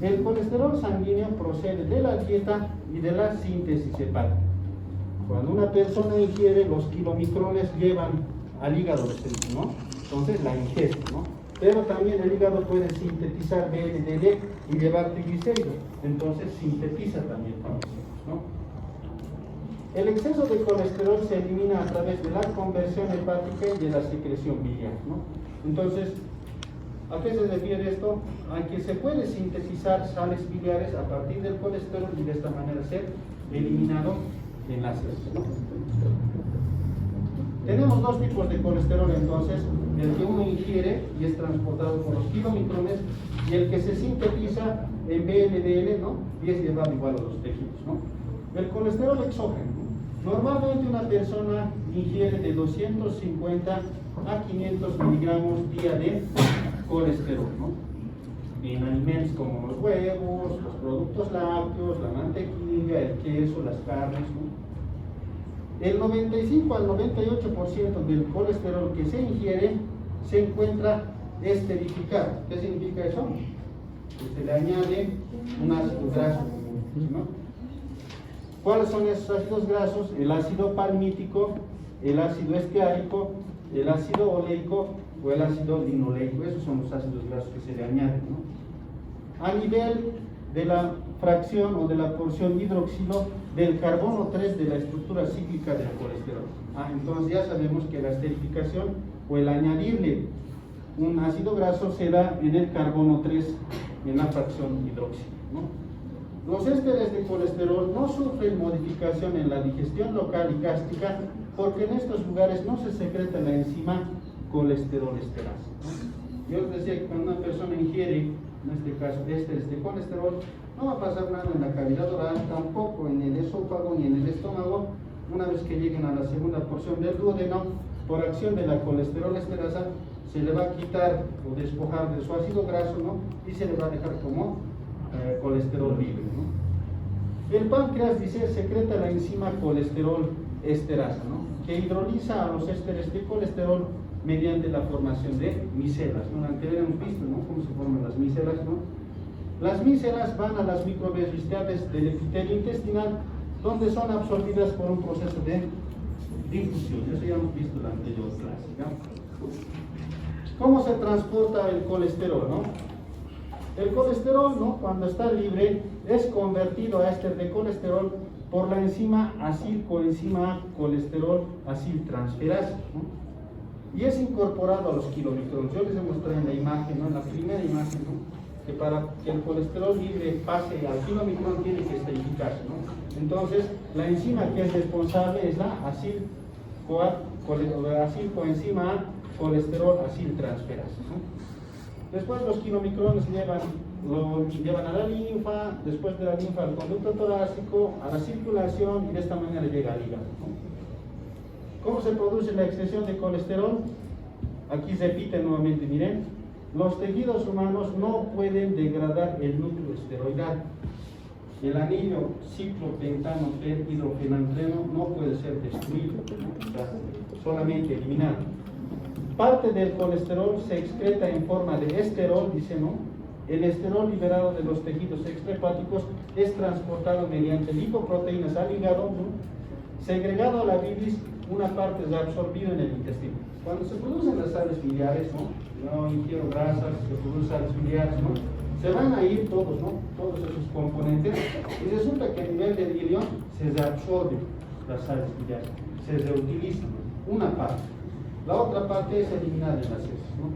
[SPEAKER 1] El colesterol sanguíneo procede de la dieta y de la síntesis hepática. Cuando una persona ingiere, los kilomicrones llevan al hígado, ¿no? Entonces la ingesta, ¿no? Pero también el hígado puede sintetizar BLDL y llevar triglicéridos, entonces sintetiza también, ¿no? El exceso de colesterol se elimina a través de la conversión hepática y de la secreción biliar, ¿no? Entonces, ¿a qué se refiere esto? A que se puede sintetizar sales biliares a partir del colesterol y de esta manera ser eliminado en las heces, ¿no? Tenemos dos tipos de colesterol entonces, el que uno ingiere y es transportado por los kilomicrones y el que se sintetiza en BLDL, ¿no? Y es llevado igual a los tejidos, ¿no? El colesterol exógeno, ¿no? Normalmente una persona ingiere de 250 a 500 miligramos día de colesterol, ¿no? En alimentos como los huevos, los productos lácteos, la mantequilla, el queso, las carnes, ¿no? El 95 al 98% del colesterol que se ingiere se encuentra esterificado. ¿Qué significa eso? Que se le añade un ácido graso, ¿no? ¿Cuáles son esos ácidos grasos? El ácido palmítico, el ácido esteárico, el ácido oleico o el ácido linoleico. Esos son los ácidos grasos que se le añaden, ¿no? A nivel de la fracción o de la porción hidroxilo del carbono 3 de la estructura cíclica del colesterol. Entonces ya sabemos que la esterificación o el añadirle un ácido graso se da en el carbono 3 en la fracción hidroxilo, ¿no? Los ésteres de colesterol no sufren modificación en la digestión local y gástrica porque en estos lugares no se secreta la enzima colesterol esterasa, ¿no? Yo les decía que cuando una persona ingiere, en este caso ésteres de colesterol, no va a pasar nada en la cavidad oral, tampoco en el esófago ni en el estómago. Una vez que lleguen a la segunda porción del duodeno, por acción de la colesterol esterasa, se le va a quitar o despojar de su ácido graso, ¿no? Y se le va a dejar como colesterol libre, ¿no? El páncreas, dice, secreta la enzima colesterol esterasa, ¿no? Que hidroliza a los ésteres de colesterol mediante la formación de micelas, ¿no? Antes hemos visto, ¿no?, cómo se forman las micelas, ¿no? Las micelas van a las microvellosidades del epitelio intestinal, donde son absorbidas por un proceso de difusión. Eso ya hemos visto en la anterior clase, ¿no? ¿Cómo se transporta el colesterol, no? El colesterol, ¿no?, cuando está libre, es convertido a éster de colesterol por la enzima acil-coenzima colesterol aciltransferasa, ¿no? Y es incorporado a los kilomicrones. Yo les he mostrado en la imagen, ¿no?, en la primera imagen, ¿no?, que para que el colesterol libre pase al kilomicrón tiene que esterificarse, ¿no? Entonces, la enzima que es responsable es la acil-coenzima colesterol aciltransferasa, ¿no? Después los kilomicrones lo llevan a la linfa, después de la linfa al conducto torácico, a la circulación, y de esta manera llega al hígado, ¿no? ¿Cómo se produce la excreción de colesterol? Aquí se repite nuevamente, miren. Los tejidos humanos no pueden degradar el núcleo esteroidal. El anillo ciclopentano hidrofenantreno no puede ser destruido, ¿no?, solamente eliminado. Parte del colesterol se excreta en forma de esterol, dice, ¿no? El esterol liberado de los tejidos extrahepáticos es transportado mediante lipoproteínas al hígado, ¿no? Segregado a la bilis, una parte es absorbida en el intestino. Cuando se producen las sales biliares, ¿no?, yo ingiero grasas, se producen sales biliares, ¿no?, se van a ir todos, ¿no?, todos esos componentes, y resulta que a nivel del ilion se reabsorben las sales biliares, se reutilizan una parte. La otra parte es eliminada en las heces, ¿no?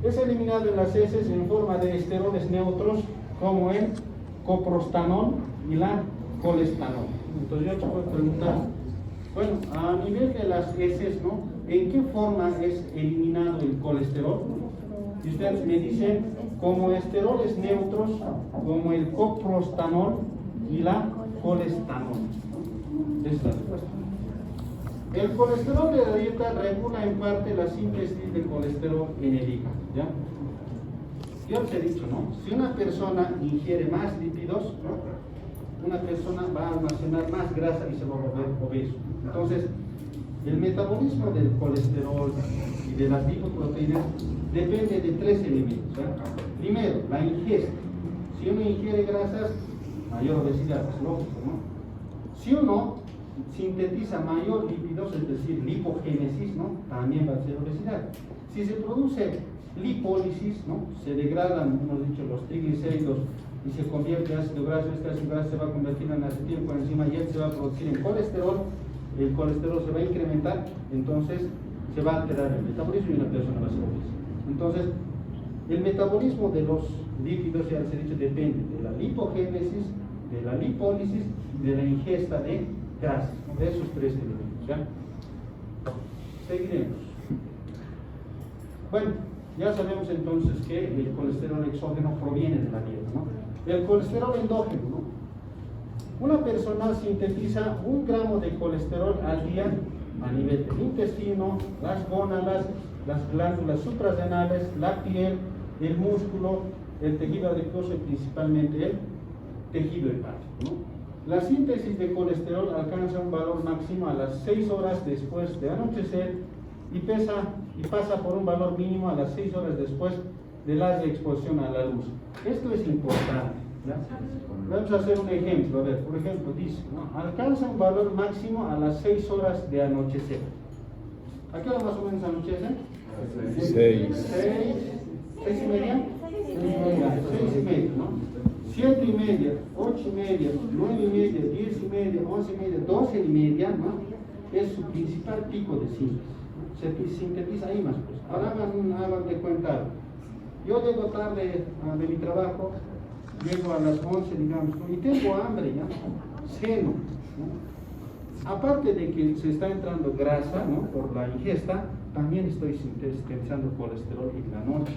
[SPEAKER 1] Es eliminado en las heces en forma de esteroles neutros como el coprostanol y la colestanol. Entonces yo te puedo preguntar, bueno, a nivel de las heces, ¿no?, ¿en qué forma es eliminado el colesterol? Y ustedes me dicen, como esteroles neutros, como el coprostanol y la colestanol. Esa es la respuesta. El colesterol de la dieta regula en parte la síntesis de colesterol en el hígado, ¿ya? Yo les he dicho, ¿no?, si una persona ingiere más lípidos, ¿no?, una persona va a almacenar más grasa y se va a volver obeso. Entonces, el metabolismo del colesterol y de las lipoproteínas depende de tres elementos, ¿eh? Primero, la ingesta. Si uno ingiere grasas, mayor obesidad, es lógico, ¿no? Si uno sintetiza mayor lípidos, es decir, lipogénesis, ¿no?, también va a ser obesidad. Si se produce lipólisis, ¿no?, se degradan, hemos dicho, los triglicéridos y se convierte en ácido graso, este ácido graso se va a convertir en acetilcoenzima y él se va a producir en colesterol, el colesterol se va a incrementar, entonces se va a alterar el metabolismo y una persona va a ser obesa. Entonces, el metabolismo de los lípidos, ya les he dicho, depende de la lipogénesis, de la lipólisis y de la ingesta de grasas, de esos tres elementos, ¿ya? Seguiremos. Bueno, ya sabemos entonces que el colesterol exógeno proviene de la dieta, ¿no? El colesterol endógeno, ¿no? Una persona sintetiza 1 gramo de colesterol al día a nivel del intestino, las gónadas, las glándulas suprarrenales, la piel, el músculo, el tejido adiposo y principalmente el tejido hepático, ¿no? La síntesis de colesterol alcanza un valor máximo a las 6 horas después de anochecer y pasa por un valor mínimo a las 6 horas después de la exposición a la luz. Esto es importante, ¿ya? Vamos a hacer un ejemplo. A ver, por ejemplo, dice, ¿no?, alcanza un valor máximo a las 6 horas de anochecer. ¿A qué hora más o menos anochece? 6 y media. 6 y media, ¿no? 7 y media, 8 y media, 9 y media, 10 y media, 11 y media, 12 y media, ¿no?, es su principal pico de síntesis. Se sintetiza ahí más, pues. Ahora hagan de cuenta. Yo llego tarde de mi trabajo, llego a las 11, digamos, y tengo hambre, ¿ya? Ceno, ¿no? Aparte de que se está entrando grasa, ¿no?, por la ingesta, también estoy sintetizando colesterol en la noche.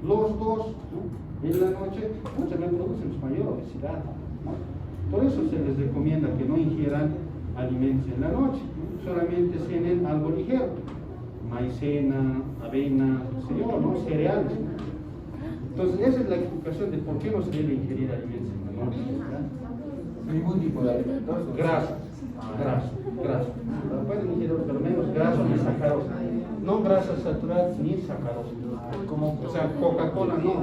[SPEAKER 1] Los dos, ¿no?, en la noche, también producen mayor obesidad, ¿no? Por eso se les recomienda que no ingieran alimentos en la noche, ¿no? Solamente cenen algo ligero, maicena, avena, ¿no?, cereales, ¿no? Entonces, esa es la explicación de por qué no se debe ingerir alimentos en la noche, ¿verdad?
[SPEAKER 5] Ningún tipo de alimentos.
[SPEAKER 1] Grasas. Graso. Pueden ingerir, pero menos graso ni sacarosa. No grasas saturadas ni sacarosa. O sea, Coca-Cola no.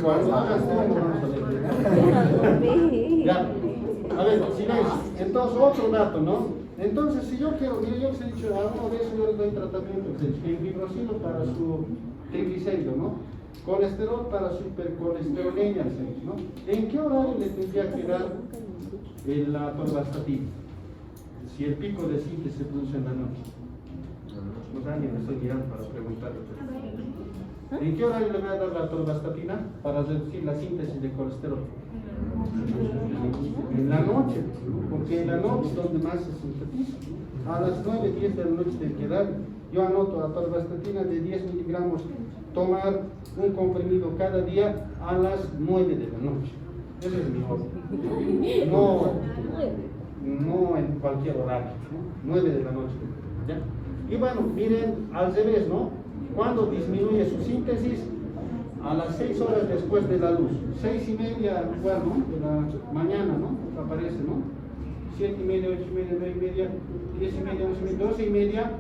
[SPEAKER 1] Cuando hagas ya. A ver, silencio. Entonces, otro dato, ¿no? Entonces, si yo quiero, mire, yo les he dicho, a uno de esos yo les doy tratamiento, el fibrosilo para su triglicérido, ¿no? Colesterol para su hipercolesterolemia, ¿no? ¿En qué horario le tendría que dar la atorvastatina? Si el pico de síntesis se produce en la noche. Pues alguien me estoy mirando para preguntarle. ¿En qué horario le voy a dar la atorvastatina para reducir la síntesis de colesterol? En la noche, porque en la noche es donde más se sintetiza. A las 9, 10 de la noche tiene que dar. Yo anoto atorvastatina de 10 miligramos, tomar un comprimido cada día a las 9 de la noche. Ese es mi orden. No en cualquier horario, ¿no? 9 de la noche. ¿Ya? Y bueno, miren, al revés, ¿no? Cuando disminuye su síntesis, a las 6 horas después de la luz, 6:30, igual, ¿no? De la mañana, ¿no? Aparece, ¿no? 7:30, 8:30, 9:30, 10:30, 11:30, 12:30,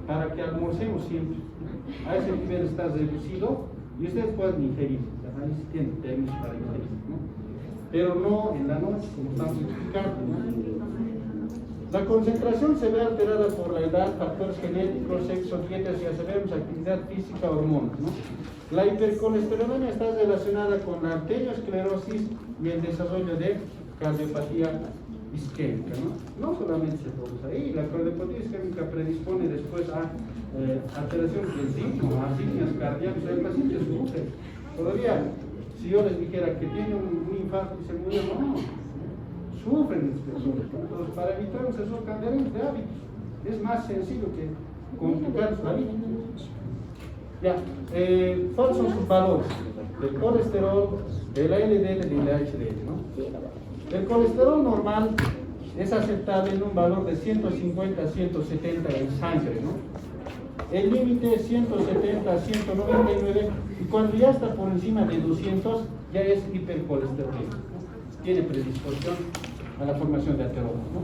[SPEAKER 1] para que almorcemos siempre. A ese nivel está reducido y ustedes pueden ingerir. Ahí sí tienen términos para ingerir, ¿no? Pero no en la noche, como estamos explicando, ¿no? La concentración se ve alterada por la edad, factores genéticos, sexo, dietas, ya sabemos, actividad física, hormonas, ¿no? La hipercolesterolemia está relacionada con la arteriosclerosis y el desarrollo de cardiopatía isquémica, ¿no? No solamente se produce ahí, la cardiopatía isquémica predispone después a alteraciones del ritmo, a arritmias cardíacas, el paciente sufre. Todavía, si yo les dijera que tiene un infarto y se murió, no, sufren las personas. Entonces, para evitar eso, cambiaremos de hábitos. Es más sencillo que complicar la vida. Ya, ¿cuáles son sus valores? El colesterol, el LDL y el HDL, ¿no? El colesterol normal es aceptable en un valor de 150 a 170 en sangre, ¿no? El límite es 170 a 199 y cuando ya está por encima de 200 ya es hipercolesterolemia, ¿no? Tiene predisposición a la formación de ateromas, ¿no?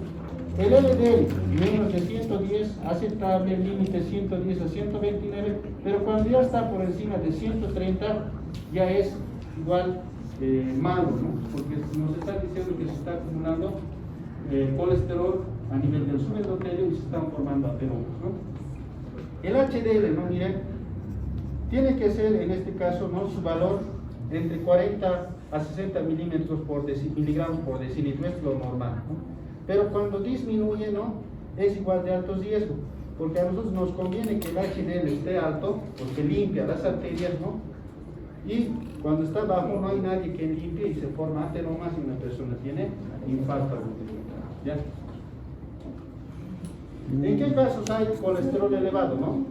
[SPEAKER 1] El LDL menos de 110 aceptable, el límite 110 a 129, pero cuando ya está por encima de 130 ya es igual malo, ¿no? Porque nos está diciendo que se está acumulando colesterol a nivel del subendotelio y se están formando ateromas, ¿no? El HDL, ¿no? Miren, tiene que ser en este caso, ¿no? Su valor entre 40 a 60 miligramos por decilitro, es lo normal, ¿no? Pero cuando disminuye, ¿no? Es igual de alto riesgo, porque a nosotros nos conviene que el HDL esté alto, porque limpia las arterias, ¿no? Y cuando está bajo no hay nadie que limpie y se forma ateromas y una persona tiene infarto agudo. ¿Ya? ¿En qué casos hay colesterol elevado, no?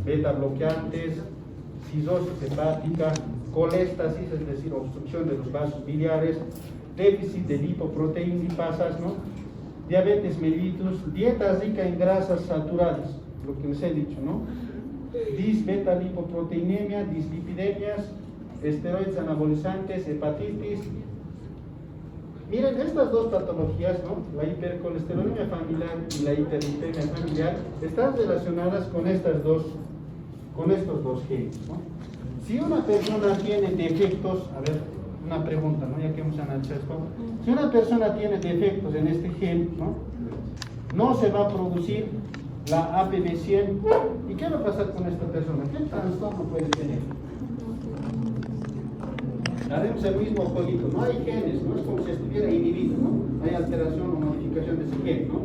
[SPEAKER 1] Beta bloqueantes, cirrosis hepática, colestasis, es decir, obstrucción de los vasos biliares, déficit de lipoproteínas lipasas, ¿no? Diabetes mellitus, dieta rica en grasas saturadas, lo que les he dicho, ¿no? Beta lipoproteinemia, dislipidemias, esteroides anabolizantes, hepatitis. Miren, estas dos patologías, ¿no? La hipercolesterolemia familiar y la hiperlipemia familiar están relacionadas con estos dos genes, ¿no? Si una persona tiene defectos, a ver, una pregunta, ¿no? Ya que hemos analizado esto. Si una persona tiene defectos en este gen, no se va a producir la APB100. ¿Y qué va a pasar con esta persona? ¿Qué trastorno puede tener? Haremos el mismo jueguito. No hay genes, no es como si estuviera inhibido, ¿no? Hay alteración o modificación de ese gen, ¿no?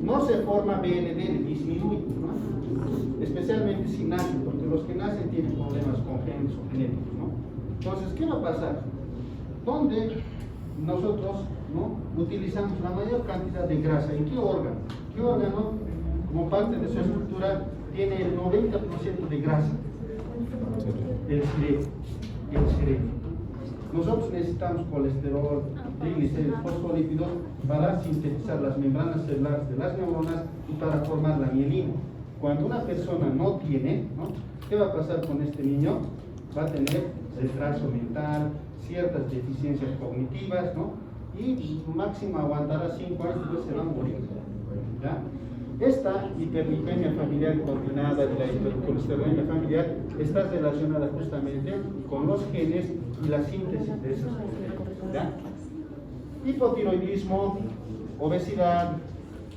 [SPEAKER 1] No se forma BLD, disminuye, ¿no? Especialmente si nacen, porque los que nacen tienen problemas congénitos o genéticos, ¿no? Entonces, ¿qué va a pasar? Donde nosotros, ¿no? Utilizamos la mayor cantidad de grasa. ¿En qué órgano? ¿Qué órgano, como parte de su estructura, tiene el 90% de grasa? El cerebro. Nosotros necesitamos colesterol, triglicéridos, fosfolípidos para sintetizar las membranas celulares de las neuronas y para formar la mielina. Cuando una persona no tiene, ¿no? ¿Qué va a pasar con este niño? va a tener retraso mental, ciertas deficiencias cognitivas, ¿no? Y máximo aguantará 5 años, después se va a morir, ¿ya? Esta hiperlipemia familiar coordinada y la hipercolesterolemia familiar está relacionada justamente con los genes y la síntesis de esos genes, ¿ya? Hipotiroidismo, obesidad,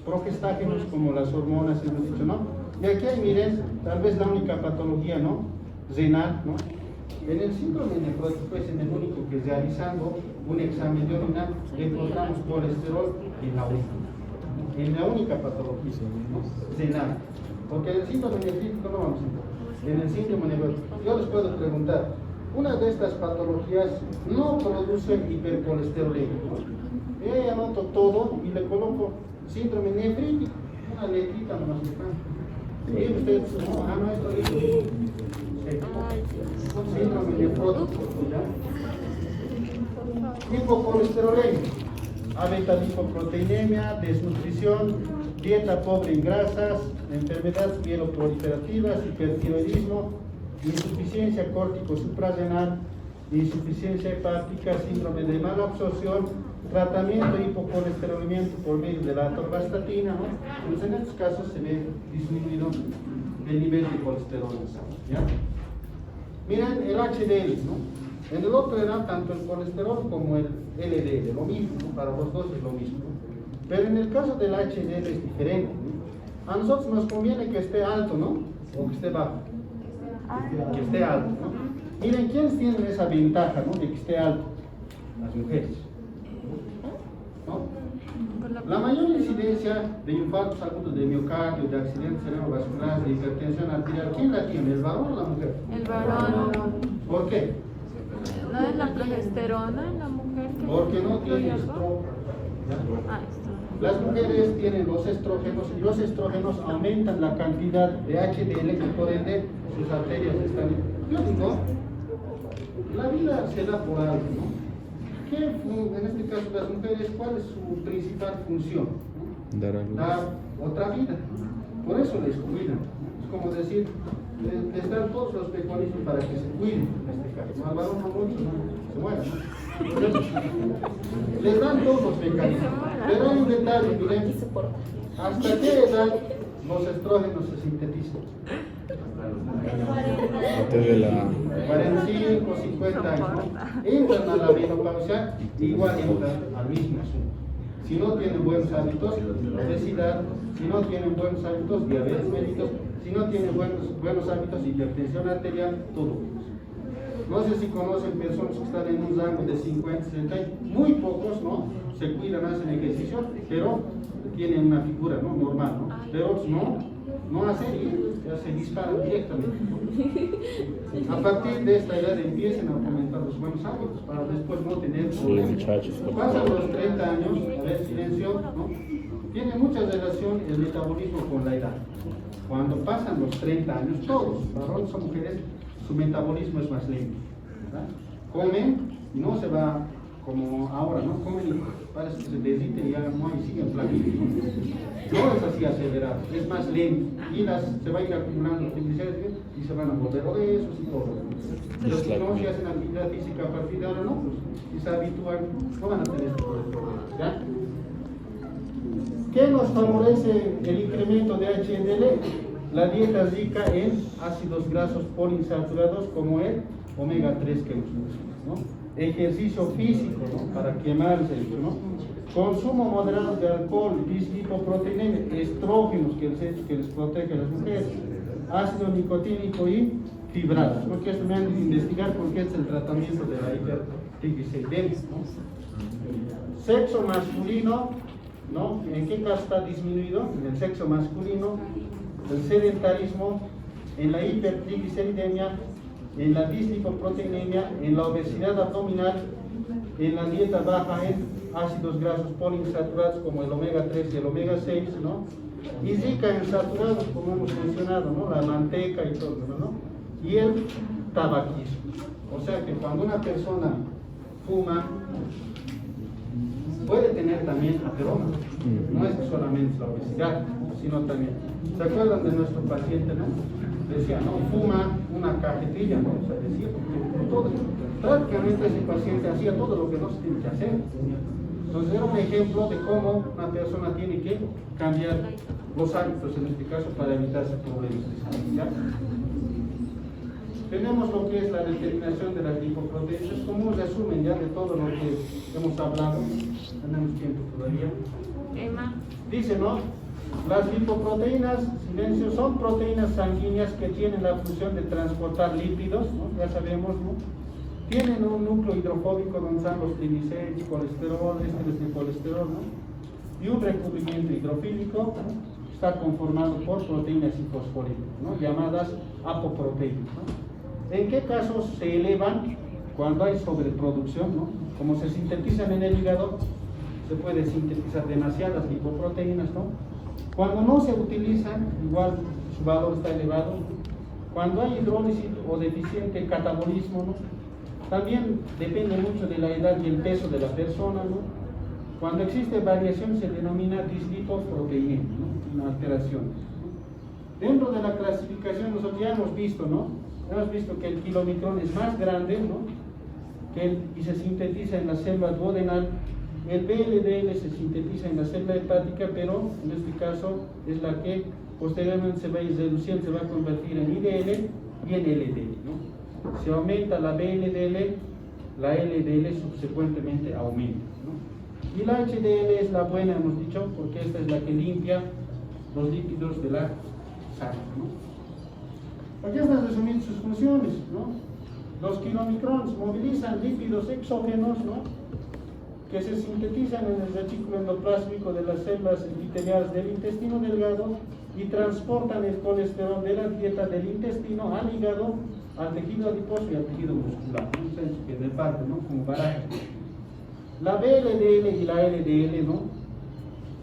[SPEAKER 1] progestágenos como las hormonas, hemos dicho, ¿no? Y aquí hay, miren, tal vez la única patología, ¿no? Renal, ¿no? En el síndrome nefrótico es en el único que realizando un examen de orina encontramos colesterol en la orina. En la única patología, ¿no? Renal. Porque en el síndrome nefrítico no vamos a encontrar. En el síndrome nefrótico, yo les puedo preguntar, una de estas patologías no produce hipercolesterolemia. Yo anoto todo y le coloco síndrome nefrítico, una letrita nomás. Y ustedes, no, esto dice síndrome nefrótico, ¿ya? Hipocolesterolemia, abeta-lipoproteinemia, desnutrición, dieta pobre en grasas, enfermedades mieloproliferativas, hipertiroidismo, insuficiencia córtico-suprarrenal, insuficiencia hepática, síndrome de mala absorción, tratamiento de hipocolesterolemiento por medio de la atorvastatina, ¿no? Pues en estos casos se ve disminuido el nivel de colesterol en sangre, ¿ya? Miren el HDL, ¿no? En el otro era tanto el colesterol como el LDL, lo mismo, ¿no? Para los dos es lo mismo, ¿no? Pero en el caso del HDL es diferente, ¿no? A nosotros nos conviene que esté alto, ¿no? O que esté bajo. Que esté alto, ¿no? Miren, ¿quiénes tienen esa ventaja, ¿no? De que esté alto? Las mujeres, ¿no? La mayor incidencia de infartos agudos de miocardio, de accidentes cerebrovasculares, de hipertensión arterial, ¿quién la tiene? ¿El varón o la mujer?
[SPEAKER 2] El varón.
[SPEAKER 1] ¿Por qué?
[SPEAKER 2] ¿No es la progesterona en la mujer?
[SPEAKER 1] Porque no tiene estrógeno. Las mujeres tienen los estrógenos y los estrógenos aumentan la cantidad de HDL y por ende sus arterias están. Yo digo, la vida se da por algo, ¿no? ¿Qué, en este caso las mujeres, cuál es su principal función? Dar otra vida. Por eso les cuidan. Es como decir, les dan todos los mecanismos para que se cuiden, en este caso. Al varón no mucho, ¿no? Se muera, ¿no? Les dan todos los mecanismos. Pero hay un detalle, miren, ¿hasta qué edad los estrógenos se sintetizan?
[SPEAKER 3] Antes de la
[SPEAKER 1] 45, 50 años, ¿no? Entran a la menopausia, igual entran al mismo asunto. Si no tienen buenos hábitos, obesidad; si no tienen buenos hábitos, diabetes mellitus; si no tienen buenos hábitos, hipertensión arterial, todo. No sé si conocen personas que están en un rango de 50, 60 años, muy pocos, ¿no? Se cuidan, hacen ejercicio, pero tienen una figura, ¿no? Normal, ¿no? Pero otros no hacen y ya se disparan directamente. A partir de esta edad empiezan a aumentar los buenos hábitos para después no tener problemas. Pasan los 30 años, a ver, silencio, ¿no? Tiene mucha relación el metabolismo con la edad. Cuando pasan los 30 años, todos, varones o mujeres, su metabolismo es más lento, ¿verdad? Comen y no se va como ahora, ¿no? Comen y parece que se desditen y ya no hay, siguen planitos. No es así acelerado, es más lento y se va a ir acumulando triglicéridos y se van a volver obesos y todo. Pero si no, si hacen actividad física a partir de ahora, no, pues si se habitúan, no van a tener este problema, ¿ya? ¿Qué nos favorece el incremento de HDL? La dieta rica en ácidos grasos poliinsaturados como el omega 3 que hemos mencionado, ¿no? Ejercicio físico, ¿no? Para quemarse, ¿no? Consumo moderado de alcohol, dislipoproteinemia, estrógenos que les protege a las mujeres, ácido nicotínico y fibrados, porque esto me han de investigar porque es el tratamiento de la hipertrigliceridemia, ¿no? Sexo masculino, ¿no? ¿En qué caso está disminuido? En el sexo masculino, el sedentarismo, en la hipertrigliceridemia, en la dislipoproteinemia, en la obesidad abdominal, en la dieta baja en ácidos grasos poliinsaturados como el omega 3 y el omega 6, ¿no? Y rica en saturados, como hemos mencionado, ¿no? La manteca y todo, ¿no? Y el tabaquismo. O sea que cuando una persona fuma, puede tener también ateroma. No es solamente la obesidad, sino también. ¿Se acuerdan de nuestro paciente, no? decía, ¿no? Fuma una cajetilla, ¿no? O sea, decía, todo, prácticamente ese paciente hacía todo lo que no se tiene que hacer. Entonces era un ejemplo de cómo una persona tiene que cambiar los hábitos, en este caso, para evitarse problemas de salud, ¿ya? Tenemos lo que es la determinación de las lipoproteínas, como un resumen ya de todo lo que hemos hablado. Tenemos tiempo todavía. Dice, ¿no? Las lipoproteínas, silencio, son proteínas sanguíneas que tienen la función de transportar lípidos, ¿no? Ya sabemos, ¿no? Tienen un núcleo hidrofóbico donde están los triglicéridos, colesterol, ésteres de colesterol, ¿no? Y un recubrimiento hidrofílico, ¿no? Está conformado por proteínas y fosfolípidos, ¿no? Llamadas apoproteínas, ¿no? ¿En qué casos se elevan? Cuando hay sobreproducción, ¿no? Como se sintetizan en el hígado, se puede sintetizar demasiadas lipoproteínas, ¿no? Cuando no se utilizan, igual su valor está elevado. Cuando hay hidrólisis o deficiente catabolismo, ¿no? También depende mucho de la edad y el peso de la persona, ¿no? Cuando existe variación se denomina dislipoproteína, ¿no? Una alteración, ¿no? Dentro de la clasificación nosotros ya hemos visto, ¿no? Hemos visto que el kilomicrón es más grande, ¿no? Y se sintetiza en la célula duodenal. El VLDL se sintetiza en la célula hepática, pero en este caso es la que posteriormente se va a ir reduciendo, se va a convertir en IDL y en LDL, ¿no? Si aumenta la VLDL, la LDL subsecuentemente aumenta, ¿no? Y la HDL es la buena, hemos dicho, porque esta es la que limpia los lípidos de la sangre, ¿no? Aquí están resumiendo sus funciones, ¿no? Los kilomicrons movilizan lípidos exógenos, ¿no? Que se sintetizan en el retículo endoplásmico de las células epiteliales del intestino delgado y transportan el colesterol de la dieta del intestino al hígado, al tejido adiposo y al tejido muscular, ¿no? Que reparte, ¿no? Como barajas. La VLDL y la LDL, ¿no?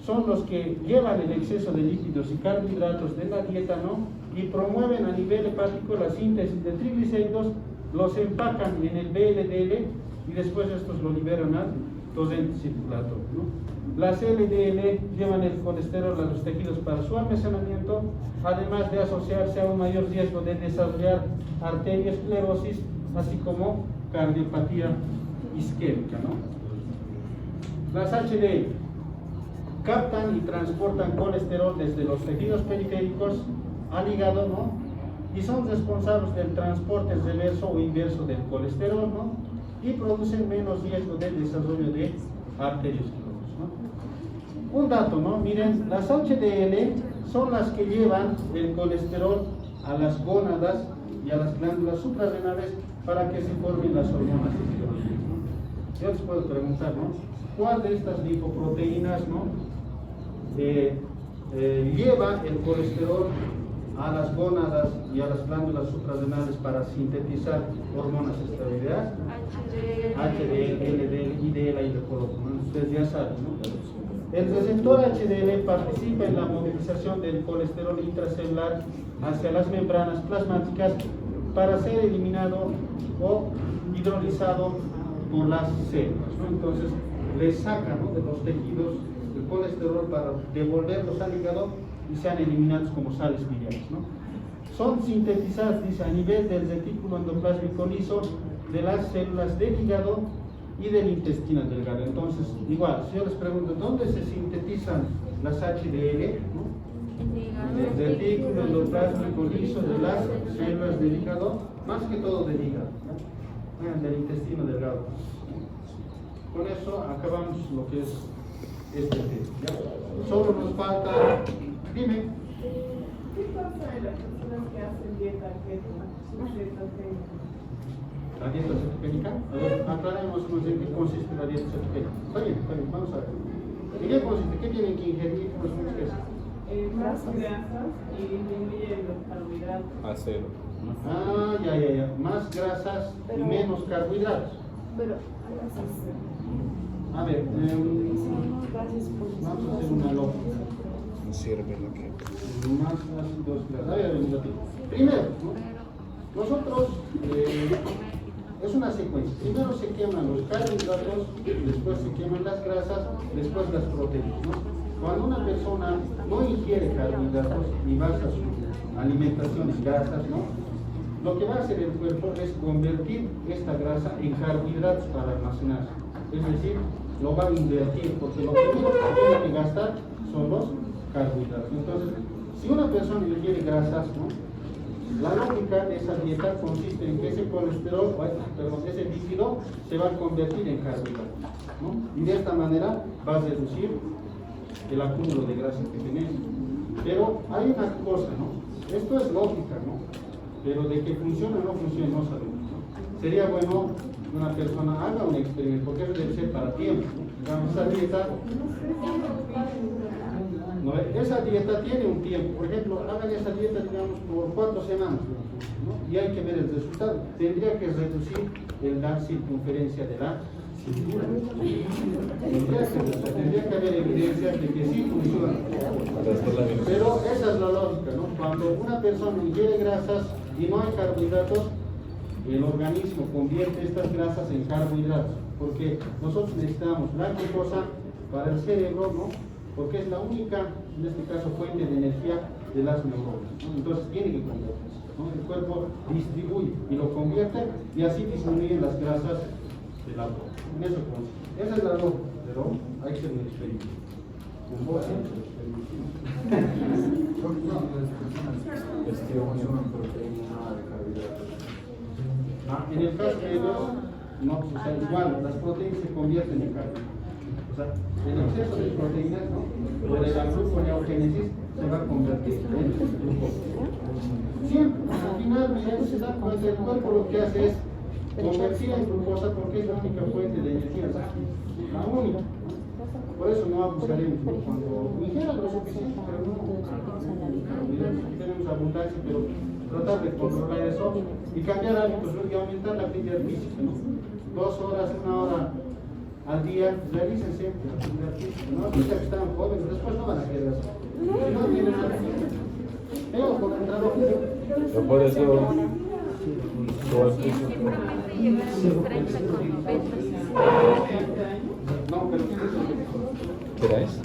[SPEAKER 1] Son los que llevan el exceso de lípidos y carbohidratos de la dieta, ¿no? Y promueven a nivel hepático la síntesis de triglicéridos, los empacan en el VLDL y después estos lo liberan al torrente circulatorio, ¿no? Las LDL llevan el colesterol a los tejidos para su almacenamiento, además de asociarse a un mayor riesgo de desarrollar arteriosclerosis, así como cardiopatía isquémica, ¿no? Las HDL captan y transportan colesterol desde los tejidos periféricos al hígado, ¿no? Y son responsables del transporte reverso o inverso del colesterol, ¿no? Y producen menos riesgo de desarrollo de arteriosclerosis, ¿no? Un dato, ¿no? Miren, las HDL son las que llevan el colesterol a las gónadas y a las glándulas suprarrenales para que se formen las hormonas esteroides, ¿no? Yo les puedo preguntar, ¿no? ¿Cuál de estas lipoproteínas, ¿no? Lleva el colesterol a las gónadas y a las glándulas suprarrenales para sintetizar hormonas esteroideas? HDL, LDL, IDL, y le coloco, ¿no? Ustedes ya saben, ¿no? El receptor HDL participa en la movilización del colesterol intracelular hacia las membranas plasmáticas para ser eliminado o hidrolizado por las células, ¿no? Entonces, le sacan, ¿no? De los tejidos el colesterol para devolverlos al hígado y sean eliminados como sales biliares, ¿no? Son sintetizadas, dice, a nivel del retículo endoplásmico liso de las células del hígado y del intestino delgado. Entonces, igual, si yo les pregunto, ¿dónde se sintetizan las HDL? ¿No? En el retículo endoplásmico liso de las células del hígado, más que todo del hígado, ¿no? Del intestino delgado. Con eso acabamos lo que es este tema, ¿ya? Solo nos falta, dime.
[SPEAKER 3] ¿Qué pasa en las personas que hacen dieta keto?
[SPEAKER 1] ¿La dieta cetogénica? A ver, aclaremos en qué consiste la dieta cetogénica. Está bien, vamos a ver. ¿En qué consiste? ¿Qué tienen que ingerir?
[SPEAKER 3] Más grasas y disminuye los carbohidratos.
[SPEAKER 5] A cero.
[SPEAKER 1] Ah, ya. Más grasas y menos carbohidratos.
[SPEAKER 6] Pero
[SPEAKER 1] A ver, vamos a hacer una lógica.
[SPEAKER 5] No sirve lo que.
[SPEAKER 1] Más ácidos grasos. A ver, primero, ¿no? Nosotros, es una secuencia. Primero se queman los carbohidratos, después se queman las grasas, después las proteínas, ¿no? Cuando una persona no ingiere carbohidratos y basa su alimentación en grasas, ¿no? Lo que va a hacer el cuerpo es convertir esta grasa en carbohidratos para almacenarse. Es decir, lo va a invertir, porque lo primero que tiene que gastar son los carbohidratos. Entonces, si una persona ingiere grasas, ¿no? La lógica de esa dieta consiste en que ese colesterol, ese líquido se va a convertir en carbohidratos, ¿no? Y de esta manera va a reducir el acúmulo de grasa que tenemos. Pero hay una cosa, ¿no? Esto es lógica, ¿no? Pero de que funciona o no funciona no sabemos, ¿no? Sería bueno que una persona haga un experimento, porque eso debe ser para tiempo, ¿no? Digamos, esa dieta, ¿no? Esa dieta tiene un tiempo. Por ejemplo, hagan esa dieta, digamos, por 4 semanas, ¿no? Y hay que ver el resultado. Tendría que reducir la circunferencia de la cintura. Tendría que haber evidencias de que sí funciona. Pero esa es la lógica, ¿no? Cuando una persona ingiere grasas y no hay carbohidratos, el organismo convierte estas grasas en carbohidratos, porque nosotros necesitamos la glucosa para el cerebro, ¿no? Porque es la única, en este caso, fuente de energía de las neuronas, ¿no? Entonces tiene que convertirse, ¿no? El cuerpo distribuye y lo convierte y así disminuyen las grasas del abdomen. En eso consiste. Esa es la lógica, pero hay que hacer un experimento. En el caso de ellos, no, o sea, igual, las proteínas se convierten en carbohidratos. O sea, el exceso de proteínas, ¿no? Por la gluconeogénesis se va a convertir en glucosa. Siempre, al final, miren, se da cuenta, el cuerpo lo que hace es convertir en glucosa porque es la única fuente de energía, la única. Por eso no abusaremos, ¿no? Cuando ingieran lo suficiente, pero no. Tenemos abundancia, pero tratar de controlar eso y cambiar hábitos y aumentar la actividad física, ¿no? 2 horas, 1 hora al día, realicen siempre la actividad física, ¿no? Ahorita que están jóvenes, después no van a querer eso. Si no tienen nada, tengo con el trabajo.
[SPEAKER 5] No por eso.
[SPEAKER 2] Llevar sus 30 con 90.
[SPEAKER 1] No, pero
[SPEAKER 5] ¿Qué era eso?